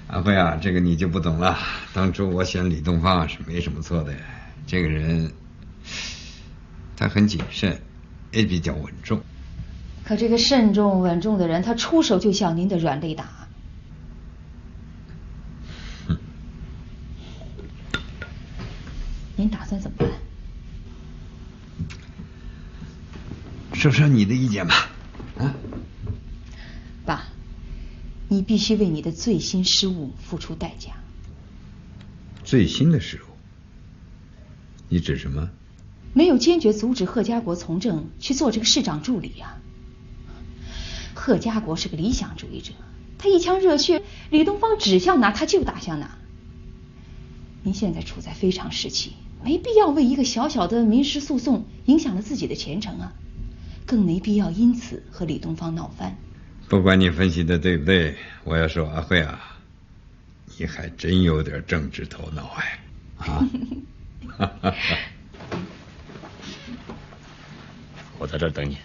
阿辉啊，这个你就不懂了。当初我选李东方是没什么错的，这个人他很谨慎，也比较稳重。可这个慎重稳重的人，他出手就像您的软肋打。您打算怎么办？说说你的意见吧。啊，爸，你必须为你的最新失误付出代价。最新的失误？你指什么？没有坚决阻止贺家国从政去做这个市长助理呀。贺家国是个理想主义者，他一腔热血，李东方指向哪他就打向哪。您现在处在非常时期，没必要为一个小小的民事诉讼影响了自己的前程啊，更没必要因此和李东方闹翻。不管你分析的对不对，我要说阿慧啊，你还真有点政治头脑哎啊！我在这儿等你。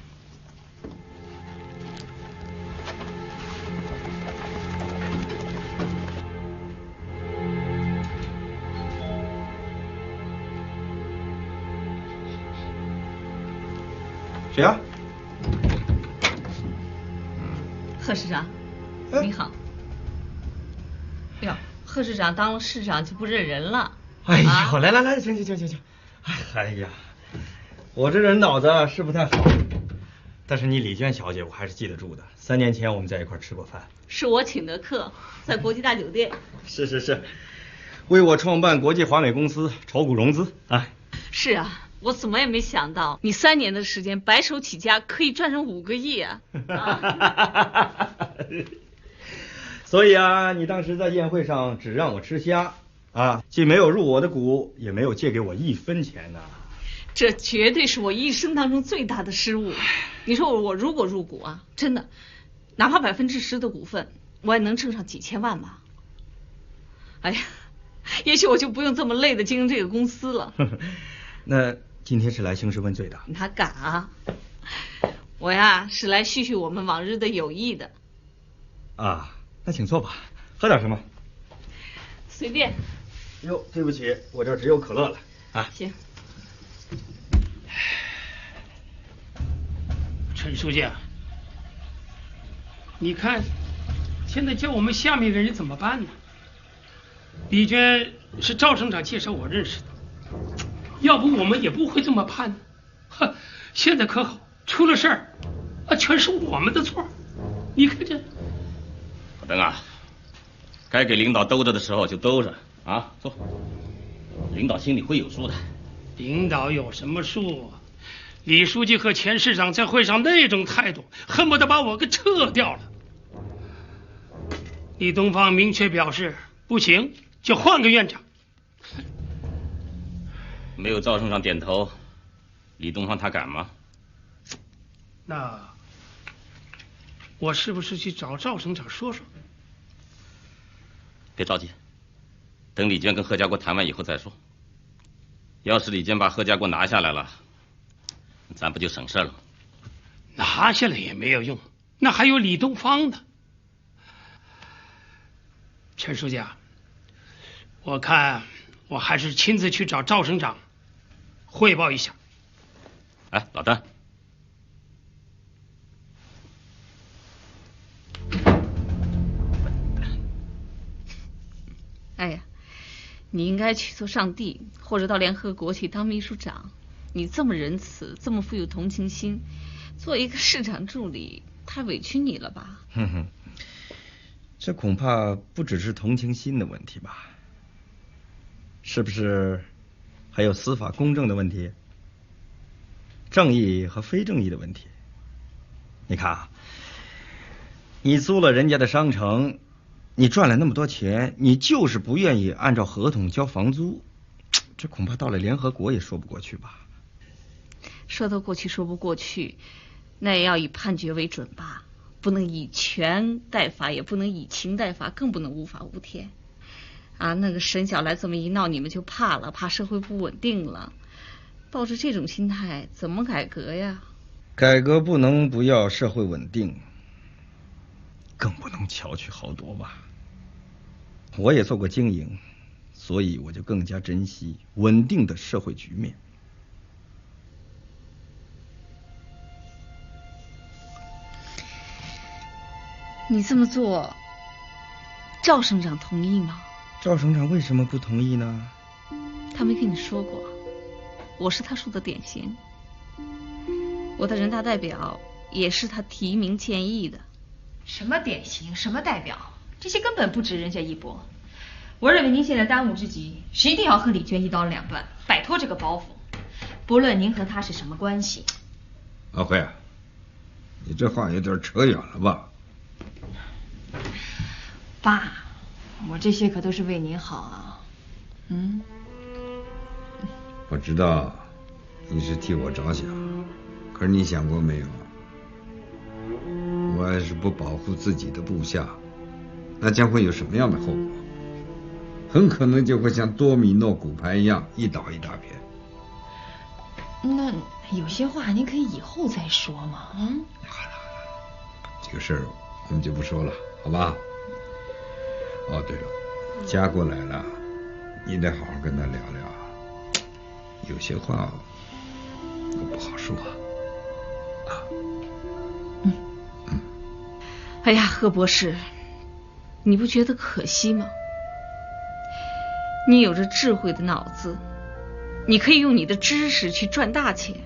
呀，贺市长，你好。哟，贺市长当了市长就不认人了。哎呦，来来来，行。哎呀，我这人脑子是不太好，但是你李娟小姐我还是记得住的。3年前我们在一块吃过饭。是我请的客，在国际大酒店。是，为我创办国际华美公司筹股融资啊。是啊，我怎么也没想到，你3年的时间白手起家可以赚上5个亿啊！所以啊，你当时在宴会上只让我吃虾啊，既没有入我的股，也没有借给我1分钱呐。这绝对是我一生当中最大的失误。你说我如果入股啊，真的，哪怕10%的股份，我也能挣上几千万吧。哎呀，也许我就不用这么累的经营这个公司了。那今天是来兴师问罪的？哪敢啊！我呀是来叙叙我们往日的友谊的。啊，那请坐吧，喝点什么？随便。哟，对不起，我这只有可乐了啊。行。陈书记，你看，现在叫我们下面的人怎么办呢？李娟是赵省长介绍我认识的，要不我们也不会这么判呢。呵，现在可好，出了事儿，全是我们的错。你看这。老邓啊，该给领导兜着的时候就兜着啊，坐。领导心里会有数的。领导有什么数？李书记和钱市长在会上那种态度，恨不得把我给撤掉了。李东方明确表示，不行就换个院长。没有赵省长点头，李东方他敢吗？那我是不是去找赵省长说说？别着急，等李娟跟贺家国谈完以后再说。要是李娟把贺家国拿下来了，咱不就省事了吗？拿下来也没有用，那还有李东方呢。陈书记啊，我看我还是亲自去找赵省长汇报一下。哎，老邓，哎呀，你应该去做上帝，或者到联合国去当秘书长。你这么仁慈，这么富有同情心，做一个市长助理，太委屈你了吧？这恐怕不只是同情心的问题吧？是不是还有司法公正的问题？正义和非正义的问题？你看啊，你租了人家的商城，你赚了那么多钱，你就是不愿意按照合同交房租，这恐怕到了联合国也说不过去吧？说得过去说不过去，那也要以判决为准吧，不能以权代法，也不能以情代法，更不能无法无天啊！那个沈小来这么一闹，你们就怕了，怕社会不稳定了，抱着这种心态怎么改革呀？改革不能不要社会稳定，更不能巧取豪夺吧。我也做过经营，所以我就更加珍惜稳定的社会局面。你这么做，赵省长同意吗？赵省长为什么不同意呢？他没跟你说过，我是他树的典型，我的人大代表也是他提名建议的。什么典型，什么代表，这些根本不值人家一驳。我认为您现在当务之急是一定要和李娟一刀两断，摆脱这个包袱。不论您和她是什么关系。阿辉，你这话有点扯远了吧？爸，我这些可都是为您好啊。我知道你是替我着想，可是你想过没有，我要是不保护自己的部下，那将会有什么样的后果？很可能就会像多米诺骨牌一样，一倒一大片。那有些话您可以以后再说嘛。好了，这个事儿我们就不说了，好吧？哦，对了，家过来了，你得好好跟他聊聊，有些话我不好说。的。哎呀，贺博士，你不觉得可惜吗？你有着智慧的脑子，你可以用你的知识去赚大钱，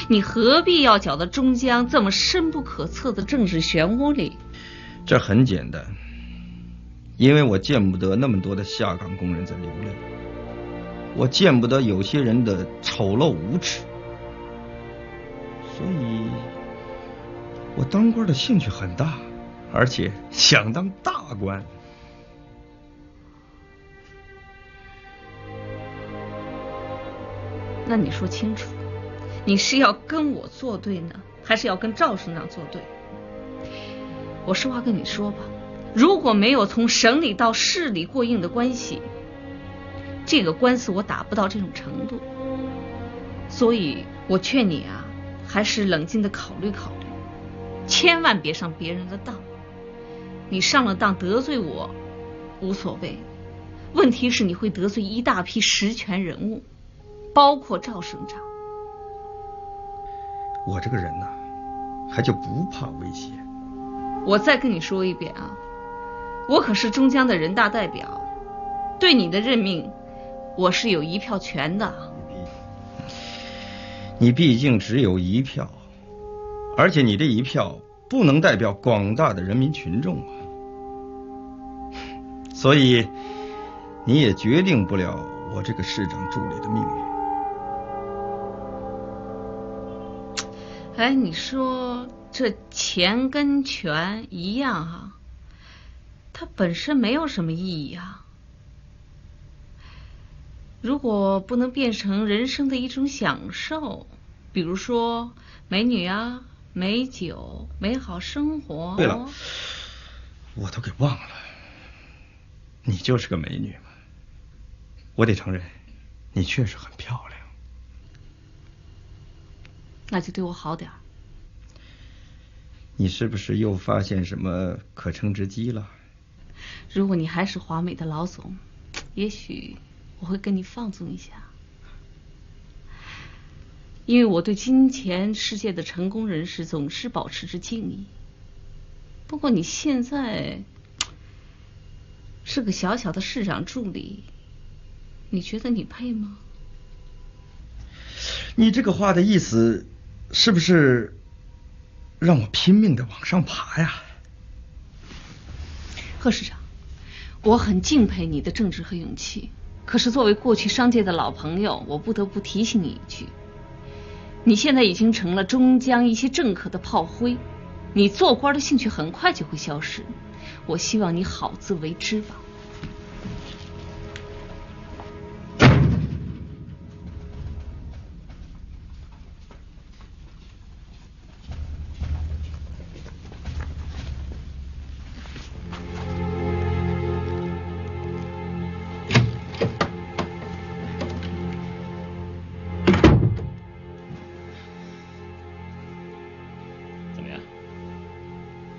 你何必要搅到中江这么深不可测的政治漩涡里？这很简单，因为我见不得那么多的下岗工人在流泪，我见不得有些人的丑陋无耻，所以我当官的兴趣很大，而且想当大官。那你说清楚，你是要跟我作对呢，还是要跟赵省长作对？我实话跟你说吧，如果没有从省里到市里过硬的关系，这个官司我打不到这种程度。所以我劝你啊，还是冷静的考虑考虑，千万别上别人的当。你上了当得罪我无所谓，问题是你会得罪一大批实权人物，包括赵省长。我这个人呢，还就不怕威胁。我再跟你说一遍啊，我可是中江的人大代表，对你的任命，我是有一票权的。你毕竟只有一票，而且你这一票不能代表广大的人民群众啊，所以你也决定不了我这个市长助理的命运。哎，你说这钱跟权一样啊，它本身没有什么意义啊。如果不能变成人生的一种享受，比如说美女啊、美酒、美好生活。对了，我都给忘了，你就是个美女嘛。我得承认，你确实很漂亮。那就对我好点。你是不是又发现什么可乘之机了？如果你还是华美的老总，也许我会跟你放纵一下，因为我对金钱世界的成功人士总是保持着敬意。不过你现在是个小小的市长助理，你觉得你配吗？你这个话的意思是不是让我拼命的往上爬呀？贺市长，我很敬佩你的正直和勇气，可是作为过去商界的老朋友，我不得不提醒你一句，你现在已经成了中江一些政客的炮灰，你做官的兴趣很快就会消失，我希望你好自为之吧。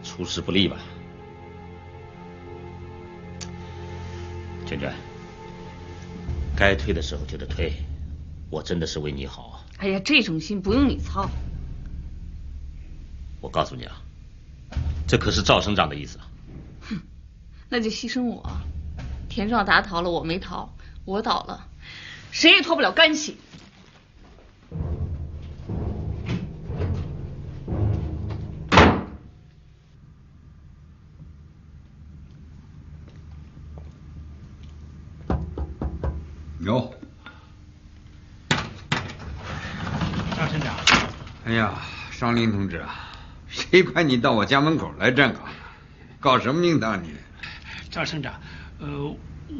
出师不利吧，娟娟，该退的时候就得退，我真的是为你好。哎呀，这种心不用你操。我告诉你啊，这可是赵省长的意思。哼，那就牺牲我。田壮达逃了，我没逃，我倒了，谁也脱不了干系。有，赵省长。哎呀，商林同志啊，谁派你到我家门口来站岗的？搞什么名堂你？赵省长，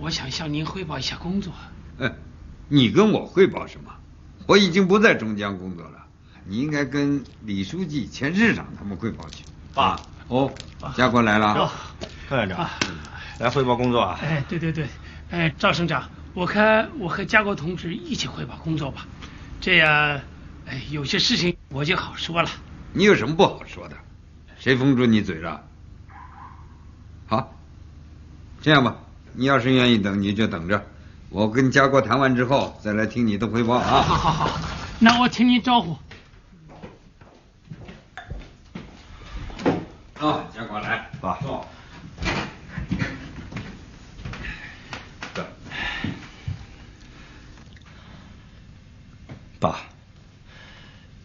我想向您汇报一下工作。你跟我汇报什么？我已经不在中江工作了，你应该跟李书记、钱市长他们汇报去。爸，哦，家国来了。贺院长，来汇报工作啊？哎，对对对，哎，赵省长。我看我和家国同志一起汇报工作吧，这样，哎，有些事情我就好说了。你有什么不好说的？谁封住你嘴了？好，这样吧，你要是愿意等，你就等着，我跟家国谈完之后再来听你的汇报啊。好。那我听你招呼。啊，家国来，爸。坐。爸，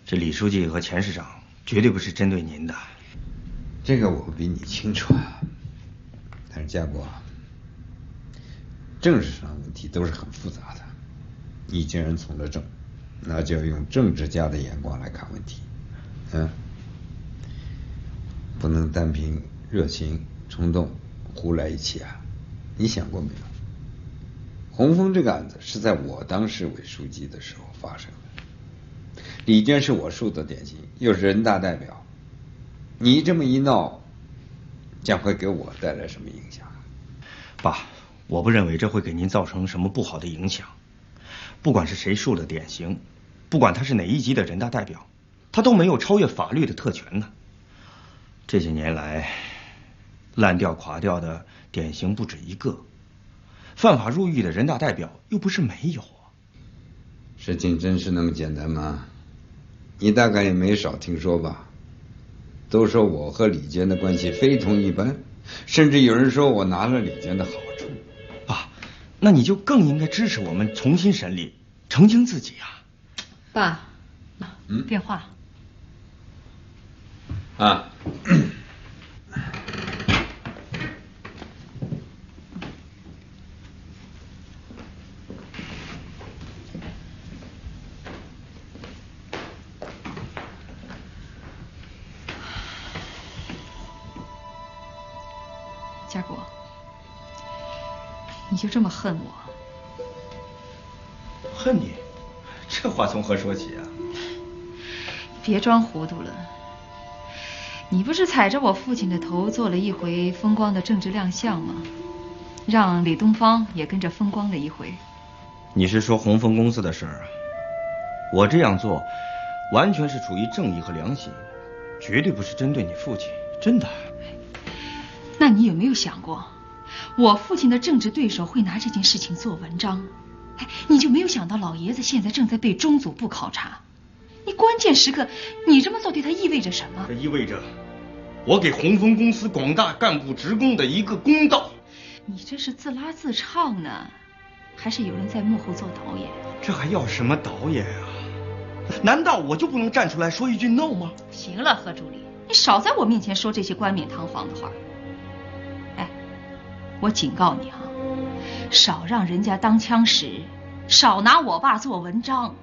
这李书记和钱市长绝对不是针对您的。这个我比你清楚啊。但是家国，政治上的问题都是很复杂的。你既然从了政，那就要用政治家的眼光来看问题，不能单凭热情、冲动胡来一气啊！你想过没有？洪峰这个案子是在我当市委书记的时候发生的，李娟是我树的典型，又是人大代表，你这么一闹，将会给我带来什么影响？爸，我不认为这会给您造成什么不好的影响。不管是谁树的典型，不管他是哪一级的人大代表，他都没有超越法律的特权呢。这些年来，烂掉垮掉的典型不止一个，犯法入狱的人大代表又不是没有啊。事情真是那么简单吗？你大概也没少听说吧？都说我和李娟的关系非同一般，甚至有人说我拿了李娟的好处。爸，那你就更应该支持我们重新审理，澄清自己啊。爸，电话。啊。家国，你就这么恨我？恨你？这话从何说起啊？别装糊涂了。你不是踩着我父亲的头做了一回风光的政治亮相吗？让李东方也跟着风光了一回。你是说红枫公司的事儿啊？我这样做，完全是出于正义和良心，绝对不是针对你父亲，真的。那你有没有想过，我父亲的政治对手会拿这件事情做文章？哎，你就没有想到老爷子现在正在被中组部考察？你关键时刻，你这么做对他意味着什么？这意味着我给红枫公司广大干部职工的一个公道。你这是自拉自唱呢，还是有人在幕后做导演？这还要什么导演啊？难道我就不能站出来说一句 no 吗？行了，何助理，你少在我面前说这些冠冕堂皇的话。哎，我警告你啊，少让人家当枪使，少拿我爸做文章。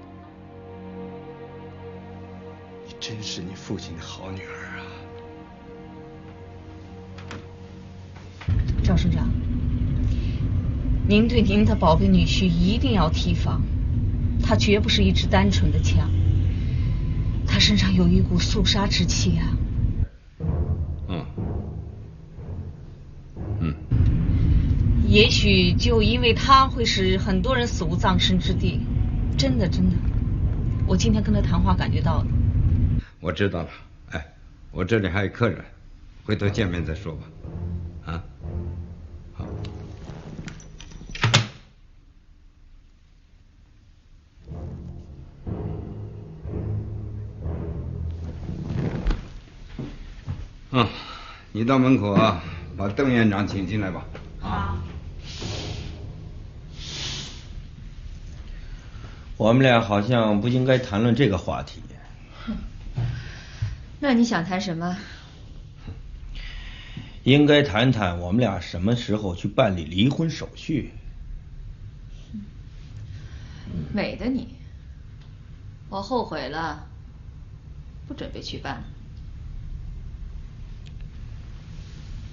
你真是你父亲的好女儿啊！赵省长，您对您的宝贝女婿一定要提防，他绝不是一支单纯的枪，他身上有一股肃杀之气啊。也许就因为他会使很多人死无葬身之地，真的，我今天跟他谈话感觉到的。我知道了，哎，我这里还有客人，回头见面再说吧。啊，好。你到门口啊，把邓院长请进来吧。好。我们俩好像不应该谈论这个话题。那你想谈什么？应该谈谈我们俩什么时候去办理离婚手续。美的你，我后悔了，不准备去办。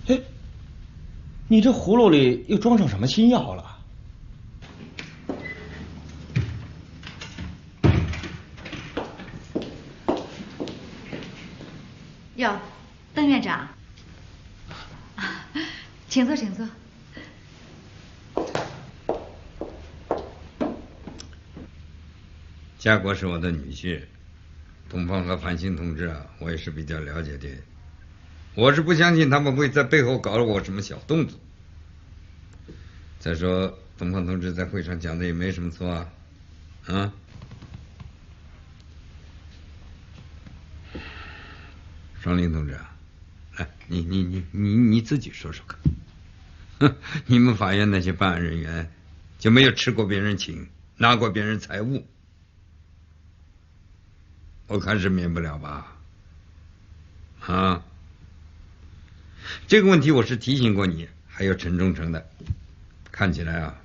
哎，你这葫芦里又装上什么新药了？哟，邓院长，请坐，请坐。家国是我的女婿，东方和繁星同志啊，我也是比较了解的。我是不相信他们会在背后搞了我什么小动作。再说，东方同志在会上讲的也没什么错啊，双林同志啊，来，你自己说说看。哼，你们法院那些办案人员就没有吃过别人情，拿过别人财物？我看是免不了吧？啊，这个问题我是提醒过你，还有陈忠诚的。看起来啊，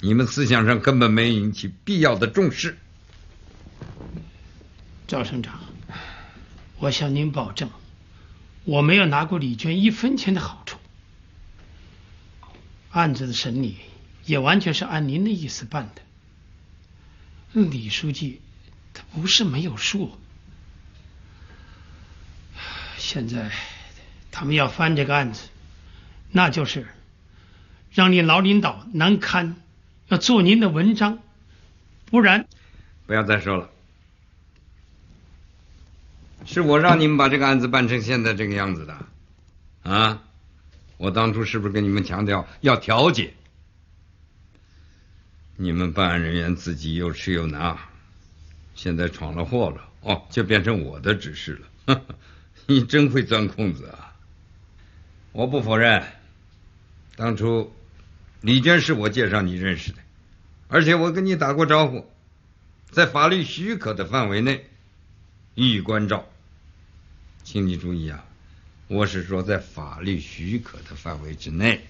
你们思想上根本没引起必要的重视。赵省长，我向您保证，我没有拿过李娟1分钱的好处。案子的审理也完全是按您的意思办的。李书记他不是没有数，现在他们要翻这个案子，那就是让你老领导难堪，要做您的文章，不然。不要再说了，是我让你们把这个案子办成现在这个样子的，啊？我当初是不是跟你们强调要调解？你们办案人员自己又吃又拿，现在闯了祸了，哦，就变成我的指示了。呵呵，你真会钻空子啊！我不否认，当初李娟是我介绍你认识的，而且我跟你打过招呼，在法律许可的范围内予以关照。请你注意啊！我是说，在法律许可的范围之内，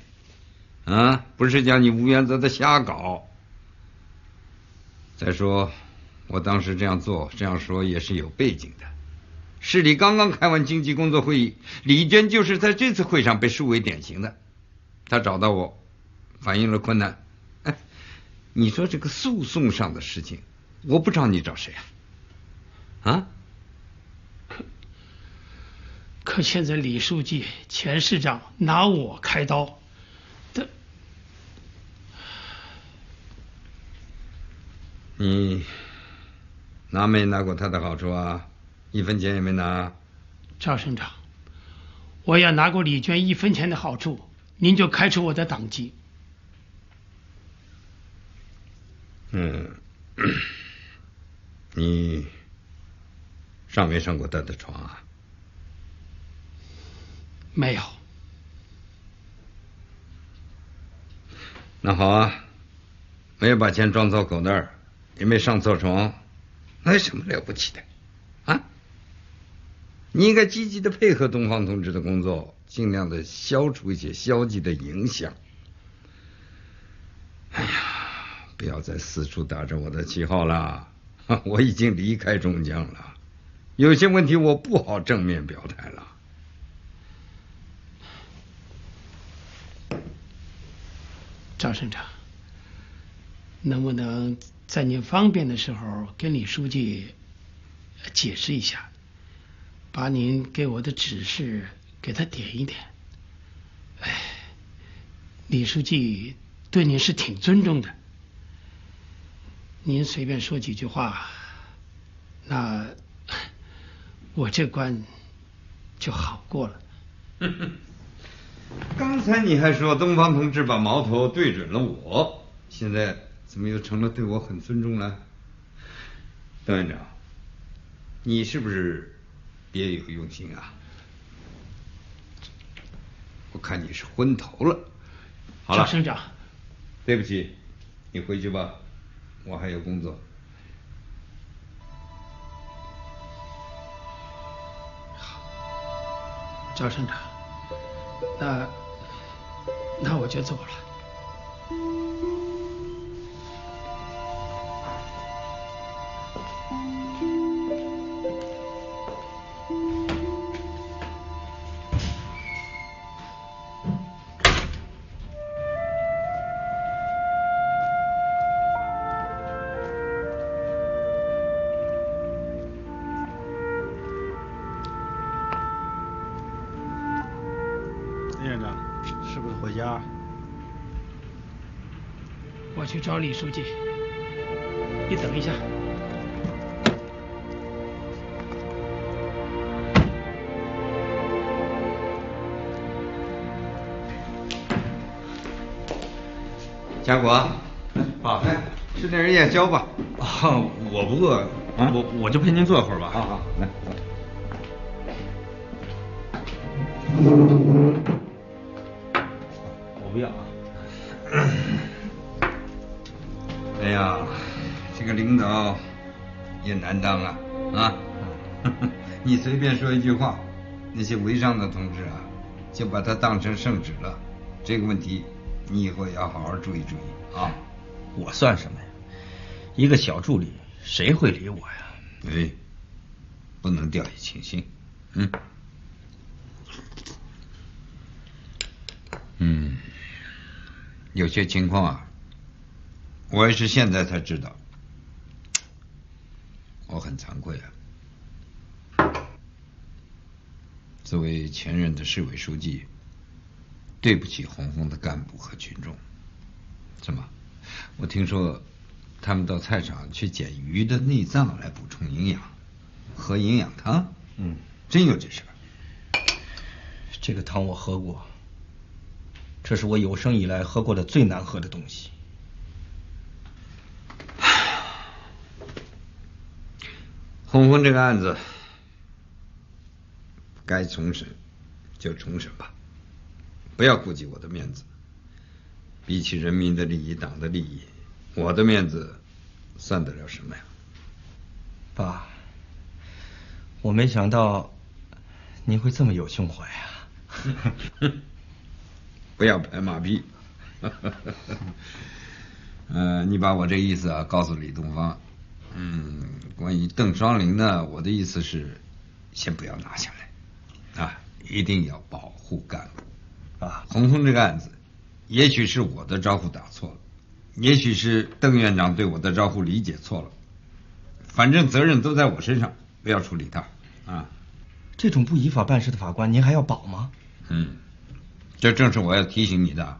啊，不是叫你无原则的瞎搞。再说，我当时这样做、这样说也是有背景的。市里刚刚开完经济工作会议，李娟就是在这次会上被树为典型的。她找到我，反映了困难。哎，你说这个诉讼上的事情，我不找你找谁啊？啊？可现在李书记、钱市长拿我开刀，你拿没拿过他的好处啊？1分钱也没拿。赵省长，我要拿过李娟1分钱的好处，您就开除我的党籍。你上没上过他的床啊？没有。那好啊，没有把钱装错口袋，也没上错床，那有什么了不起的啊？你应该积极的配合东方同志的工作，尽量的消除一些消极的影响。哎呀，不要再四处打着我的旗号了，我已经离开中江了，有些问题我不好正面表态了。赵省长，能不能在您方便的时候跟李书记解释一下，把您给我的指示给他点一点？哎，李书记对您是挺尊重的，您随便说几句话，那我这关就好过了。刚才你还说东方同志把矛头对准了我，现在怎么又成了对我很尊重了？邓院长，你是不是别有用心啊？我看你是昏头了。好了，赵省长，对不起，你回去吧，我还有工作。赵省长，那我就走了。院长，是不是回家？我去找李书记，你等一下。家国，爸，吃点夜宵吧。啊，我不饿，我就陪您坐会儿吧。好，来。我不要啊。哎呀，这个领导也难当啊啊！你随便说一句话，那些围上的同志啊，就把他当成圣旨了。这个问题，你以后也要好好注意注意啊。我算什么呀？一个小助理，谁会理我呀？哎，不能掉以轻心。有些情况啊，我也是现在才知道，我很惭愧啊。作为前任的市委书记，对不起红红的干部和群众。怎么？我听说他们到菜场去捡鱼的内脏来补充营养，喝营养汤。真有这事儿？这个汤我喝过，这是我有生以来喝过的最难喝的东西。红红这个案子，该重审就重审吧，不要顾及我的面子。比起人民的利益、党的利益，我的面子算得了什么呀？爸，我没想到您会这么有胸怀啊！不要拍马屁。你把我这意思啊告诉李东方。关于邓双林呢，我的意思是，先不要拿下来，啊，一定要保护干部。啊，红红这个案子，也许是我的招呼打错了，也许是邓院长对我的招呼理解错了，反正责任都在我身上，不要处理他。啊，这种不依法办事的法官，您还要保吗？这正是我要提醒你的，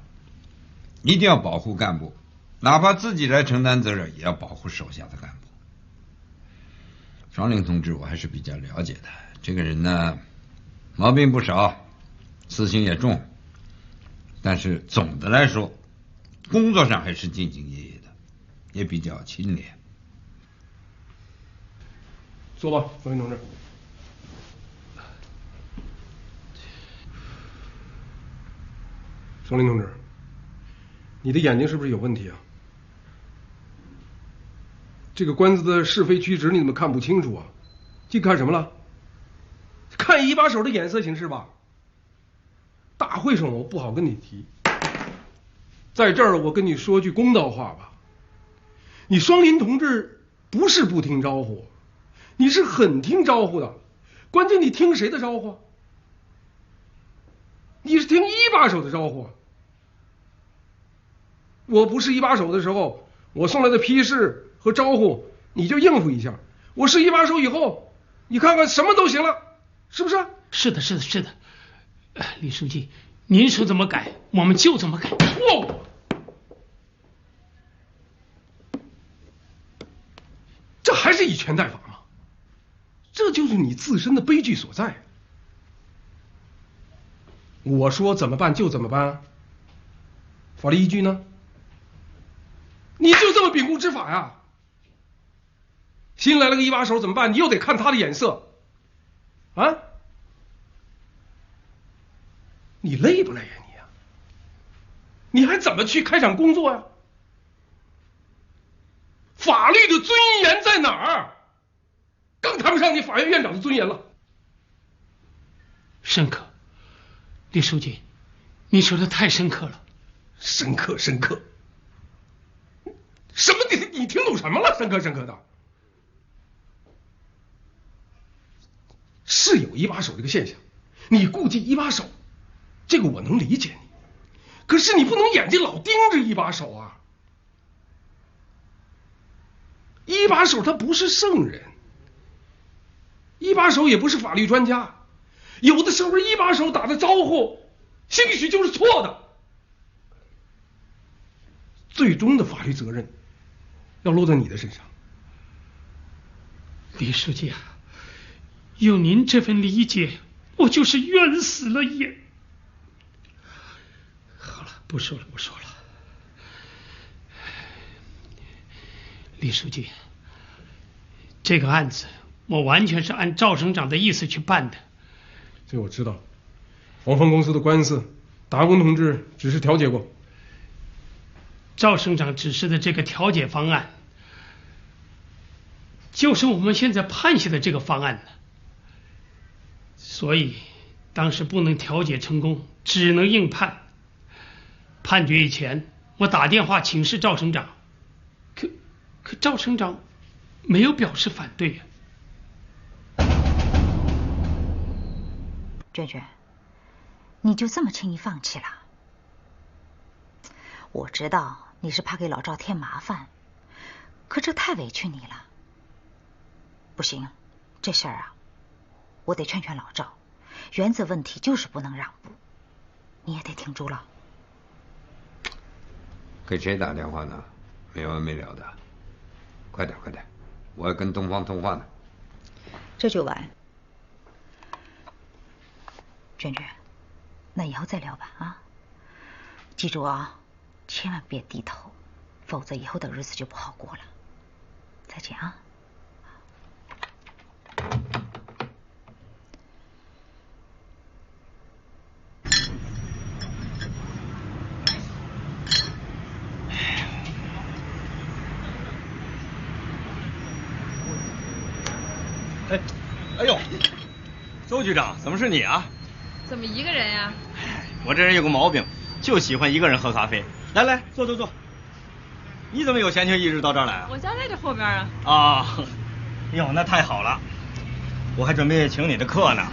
一定要保护干部，哪怕自己来承担责任，也要保护手下的干部。双林同志我还是比较了解的，这个人呢，毛病不少，私心也重，但是总的来说，工作上还是兢兢业业的，也比较清廉。坐吧，双林同志。双林同志，你的眼睛是不是有问题啊？这个官司的是非曲直你怎么看不清楚啊？净看什么了？看一把手的眼色行事吧。大会上我不好跟你提，在这儿我跟你说句公道话吧。你双林同志不是不听招呼，你是很听招呼的，关键你听谁的招呼？你是听一把手的招呼。我不是一把手的时候，我送来的批示和招呼你就应付一下，我是一把手以后，你看看什么都行了，是不是？是的，是的，是的。李书记，您说怎么改，我们就怎么改。错误。这还是以权代法吗？这就是你自身的悲剧所在。我说怎么办就怎么办，法律依据呢？你就这么秉公执法呀？新来了个一把手怎么办？你又得看他的眼色，啊？你累不累呀你呀？你还怎么去开展工作呀？法律的尊严在哪儿？更谈不上你法院院长的尊严了。深刻，李书记，你说的太深刻了。深刻，深刻。什么？你听懂什么了？深刻，深刻的。是有一把手这个现象，你顾忌一把手，这个我能理解你。可是你不能眼睛老盯着一把手啊！一把手他不是圣人，一把手也不是法律专家，有的时候一把手打的招呼，兴许就是错的。最终的法律责任要落在你的身上。李书记啊，有您这份理解，我就是冤死了也。好了，不说了，不说了。李书记，这个案子我完全是按赵省长的意思去办的。这我知道，黄蜂公司的官司，达公同志只是调解过。赵省长指示的这个调解方案，就是我们现在判下的这个方案了。所以当时不能调解成功，只能硬判。判决以前，我打电话请示赵省长，可赵省长没有表示反对呀。娟娟，你就这么轻易放弃了？我知道你是怕给老赵添麻烦，可这太委屈你了。不行，这事儿啊，我得劝劝老赵，原则问题就是不能让步，你也得挺住了。给谁打电话呢？没完没了的，快点快点，我要跟东方通话呢。这就完。娟娟，那以后再聊吧啊！记住啊，千万别低头，否则以后的日子就不好过了。再见啊！哎呦，周局长，怎么是你啊？怎么一个人呀？我这人有个毛病，就喜欢一个人喝咖啡。来来，坐坐坐。你怎么有闲情逸致到这儿来啊？我家在这后边啊。啊，哟，那太好了，我还准备请你的客呢。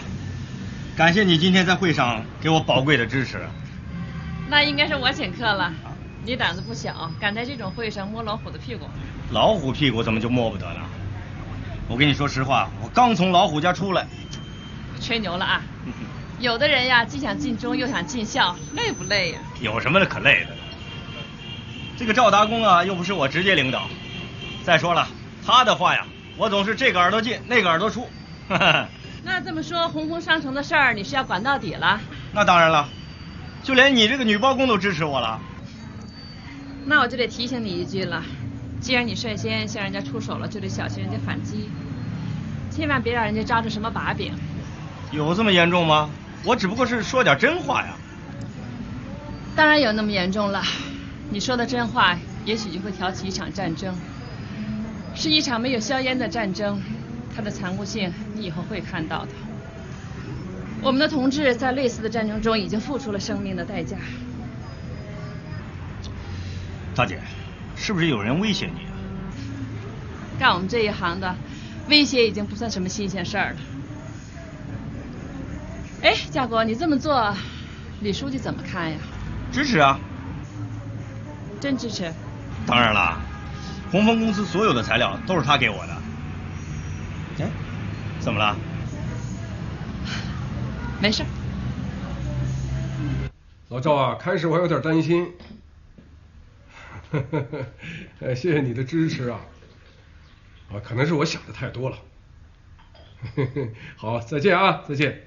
感谢你今天在会上给我宝贵的支持。那应该是我请客了。你胆子不小，敢在这种会上摸老虎的屁股。老虎屁股怎么就摸不得呢？我跟你说实话，我刚从老虎家出来。吹牛了啊！有的人呀，既想尽忠又想尽孝，累不累呀？有什么可累的？这个赵达公啊，又不是我直接领导。再说了，他的话呀，我总是这个耳朵进，那个耳朵出。那这么说，红枫商城的事儿你是要管到底了？那当然了，就连你这个女包公都支持我了。那我就得提醒你一句了，既然你率先向人家出手了，就得小心人家反击，千万别让人家抓住什么把柄。有这么严重吗？我只不过是说点真话呀。当然有那么严重了，你说的真话，也许就会挑起一场战争，是一场没有硝烟的战争，它的残酷性你以后会看到的。我们的同志在类似的战争中已经付出了生命的代价。大姐，是不是有人威胁你啊？干我们这一行的，威胁已经不算什么新鲜事儿了。哎，家国，你这么做，李书记怎么看呀？支持啊。真支持？当然了，红枫公司所有的材料都是他给我的。哎，怎么了？没事。老赵啊，开始我还有点担心。谢谢你的支持啊！可能是我想的太多了。好，再见啊，再见。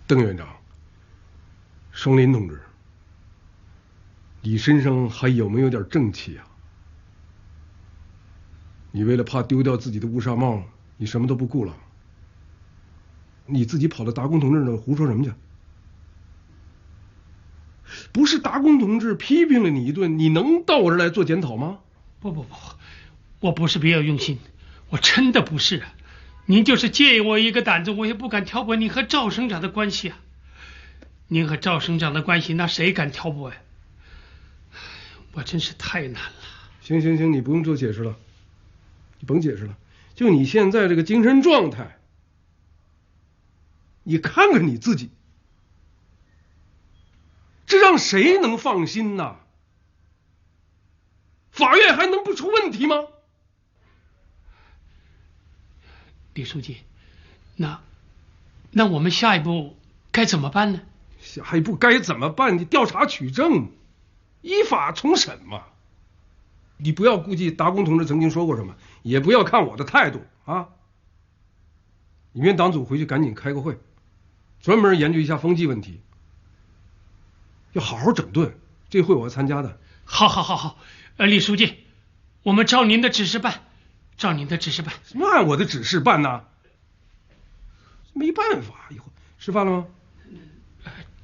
邓院长，双林同志，你身上还有没有点正气啊？你为了怕丢掉自己的乌纱帽，你什么都不顾了。你自己跑到达公同志那胡说什么去？不是达公同志批评了你一顿，你能到我这儿来做检讨吗？不，我不是别有用心，我真的不是。您就是借我一个胆子，我也不敢挑拨您和赵省长的关系啊。您和赵省长的关系，那谁敢挑拨呀？我真是太难了。行，你不用做解释了。你甭解释了，就你现在这个精神状态，你看看你自己，这让谁能放心呐？法院还能不出问题吗？李书记，那我们下一步该怎么办呢？下一步该怎么办？你调查取证，依法重审嘛。你不要顾忌达公同志曾经说过什么，也不要看我的态度啊。你们党组回去赶紧开个会，专门研究一下风纪问题。要好好整顿。这会我要参加的。好，李书记，我们照您的指示办，照您的指示办。什么按我的指示办呢？没办法，以后吃饭了吗？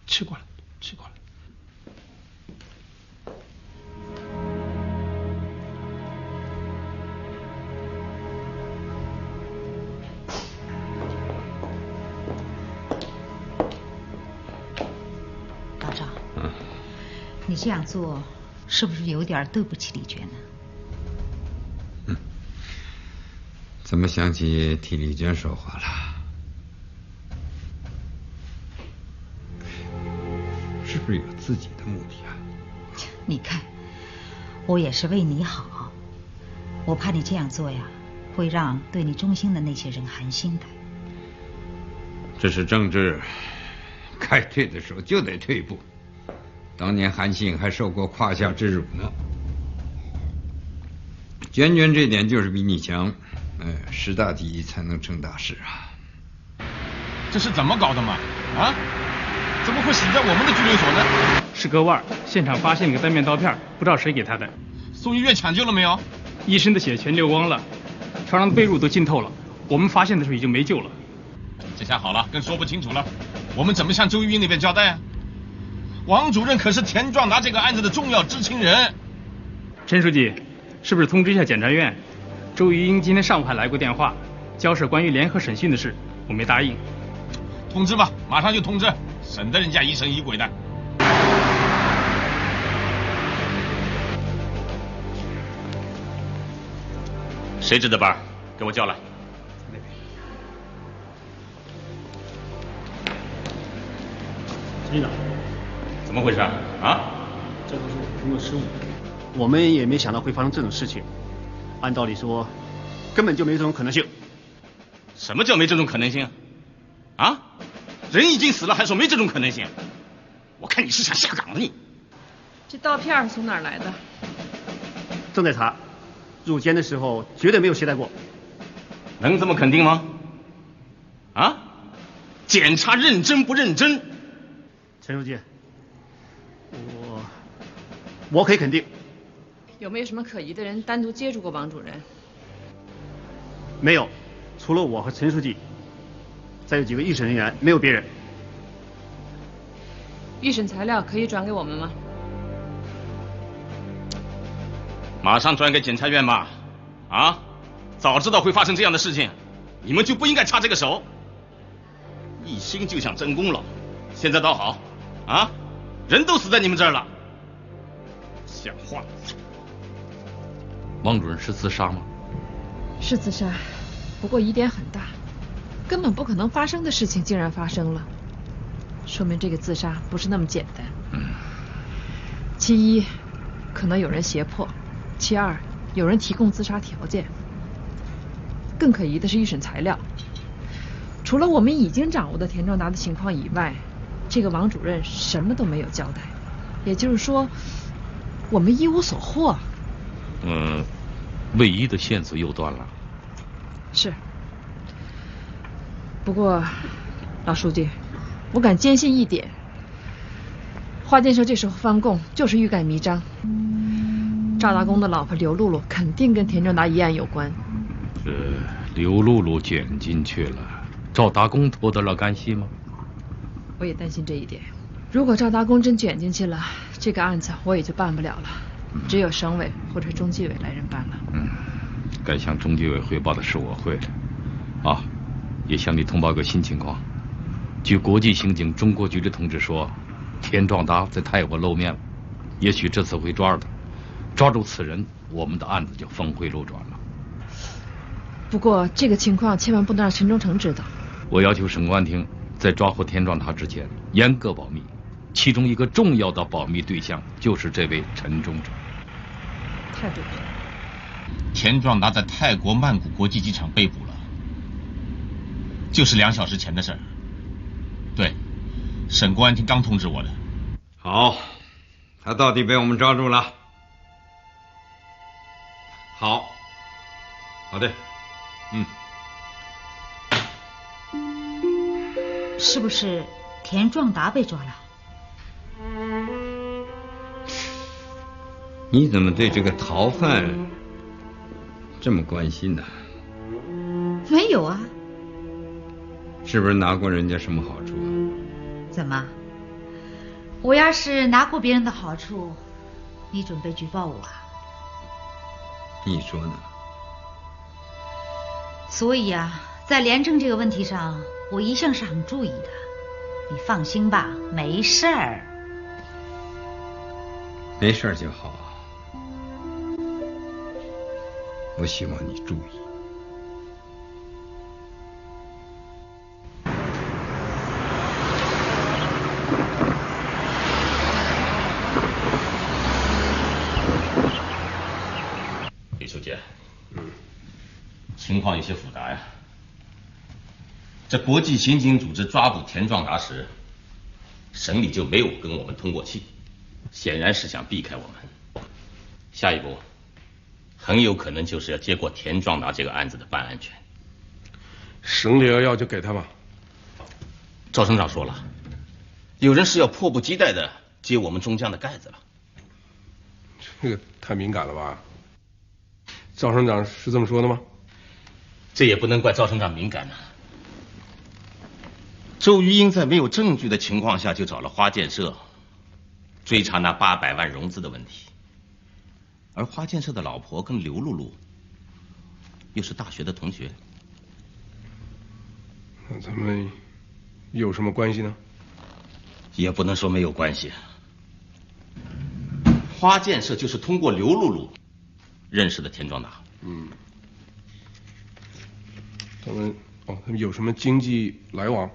吃过了。老赵，你这样做是不是有点对不起李娟呢？怎么想起替李娟说话了？是不是有自己的目的啊？你看，我也是为你好，我怕你这样做呀，会让对你忠心的那些人寒心的。这是政治，该退的时候就得退一步。当年韩信还受过胯下之辱呢。娟娟这点就是比你强，识大体才能成大事啊。这是怎么搞的嘛？啊？怎么会死在我们的拘留所呢？是割腕，现场发现一个单面刀片，不知道谁给他的。送医院抢救了没有？医生的血全流光了，床上的被褥都浸透了。我们发现的时候已经没救了。这下好了，更说不清楚了。我们怎么向周玉英那边交代啊？王主任可是田壮达这个案子的重要知情人。陈书记，是不是通知一下检察院？周玉英今天上午还来过电话，交涉关于联合审讯的事，我没答应。通知吧，马上就通知，省得人家疑神疑鬼的。谁值的班？给我叫来。陈局长，怎么回事啊？这都是我们的失误，我们也没想到会发生这种事情。按道理说，根本就没这种可能性。什么叫没这种可能性？啊？人已经死了，还说没这种可能性？我看你是想下岗的你。这刀片是从哪儿来的？正在查，入监的时候绝对没有携带过。能这么肯定吗？啊？检查认真不认真？陈书记，我可以肯定。有没有什么可疑的人单独接触过王主任？没有，除了我和陈书记，再有几个预审人员，没有别人。预审材料可以转给我们吗？马上转给检察院吧。啊？早知道会发生这样的事情，你们就不应该插这个手。一心就想争功劳，现在倒好，啊，人都死在你们这儿了，像话。王主任是自杀吗？是自杀，不过疑点很大，根本不可能发生的事情竟然发生了，说明这个自杀不是那么简单。其一，可能有人胁迫；其二，有人提供自杀条件。更可疑的是预审材料，除了我们已经掌握的田壮达的情况以外，这个王主任什么都没有交代，也就是说，我们一无所获。唯一的线索又断了。是。不过，老书记，我敢坚信一点，华建设这时候翻供就是欲盖弥彰。赵大公的老婆刘露露肯定跟田壮达一案有关。刘露露卷进去了，赵大公脱得了干系吗？我也担心这一点。如果赵大公真卷进去了，这个案子我也就办不了了，只有省委或者中纪委来人办了。该向中纪委汇报的是我会啊，也向你通报个新情况。据国际刑警中国局的同志说，田壮达在泰国露面了，也许这次会抓他，抓住此人，我们的案子就峰回路转了。不过这个情况千万不能让陈忠诚知道。我要求省公安厅在抓获田壮达之前严格保密，其中一个重要的保密对象就是这位陈忠诚。太对了。田壮达在泰国曼谷国际机场被捕了，就是2小时前的事儿。对，省公安厅刚通知我的。好，他到底被我们抓住了。好，好的，是不是田壮达被抓了？你怎么对这个逃犯这么关心呢？没有啊。是不是拿过人家什么好处啊？怎么？我要是拿过别人的好处，你准备举报我啊？你说呢？所以啊，在廉政这个问题上，我一向是很注意的。你放心吧，没事儿。没事儿就好。我希望你注意。李书记，情况有些复杂呀。这国际刑警组织抓捕田壮达时，省里就没有跟我们通过气，显然是想避开我们。下一步很有可能就是要接过田壮达这个案子的办案权。省里要就给他吧。赵省长说了，有人是要迫不及待的接我们中江的盖子了。这个太敏感了吧？赵省长是这么说的吗？这也不能怪赵省长敏感呐。周玉英在没有证据的情况下就找了花建设追查那800万融资的问题，而花建设的老婆跟刘露露又是大学的同学。那他们有什么关系呢？也不能说没有关系。花建设就是通过刘露露认识的田壮达。他们有什么经济来往？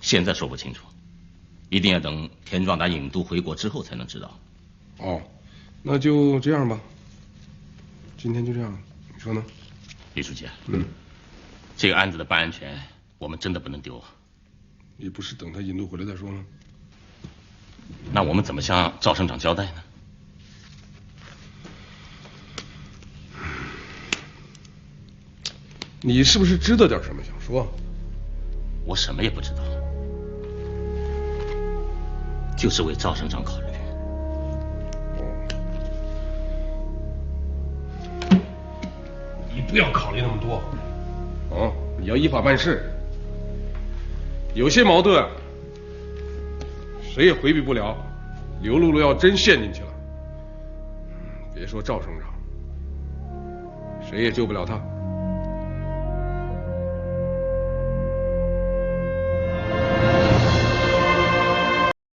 现在说不清楚，一定要等田壮达引渡回国之后才能知道。哦，那就这样吧。今天就这样，你说呢？李书记，这个案子的办案权我们真的不能丢。你不是等他引渡回来再说吗？那我们怎么向赵省长交代呢？你是不是知道点什么想说？我什么也不知道，就是为赵省长考虑。你不要考虑那么多，你要依法办事。有些矛盾谁也回避不了，刘露露要真陷进去了，别说赵省长，谁也救不了他。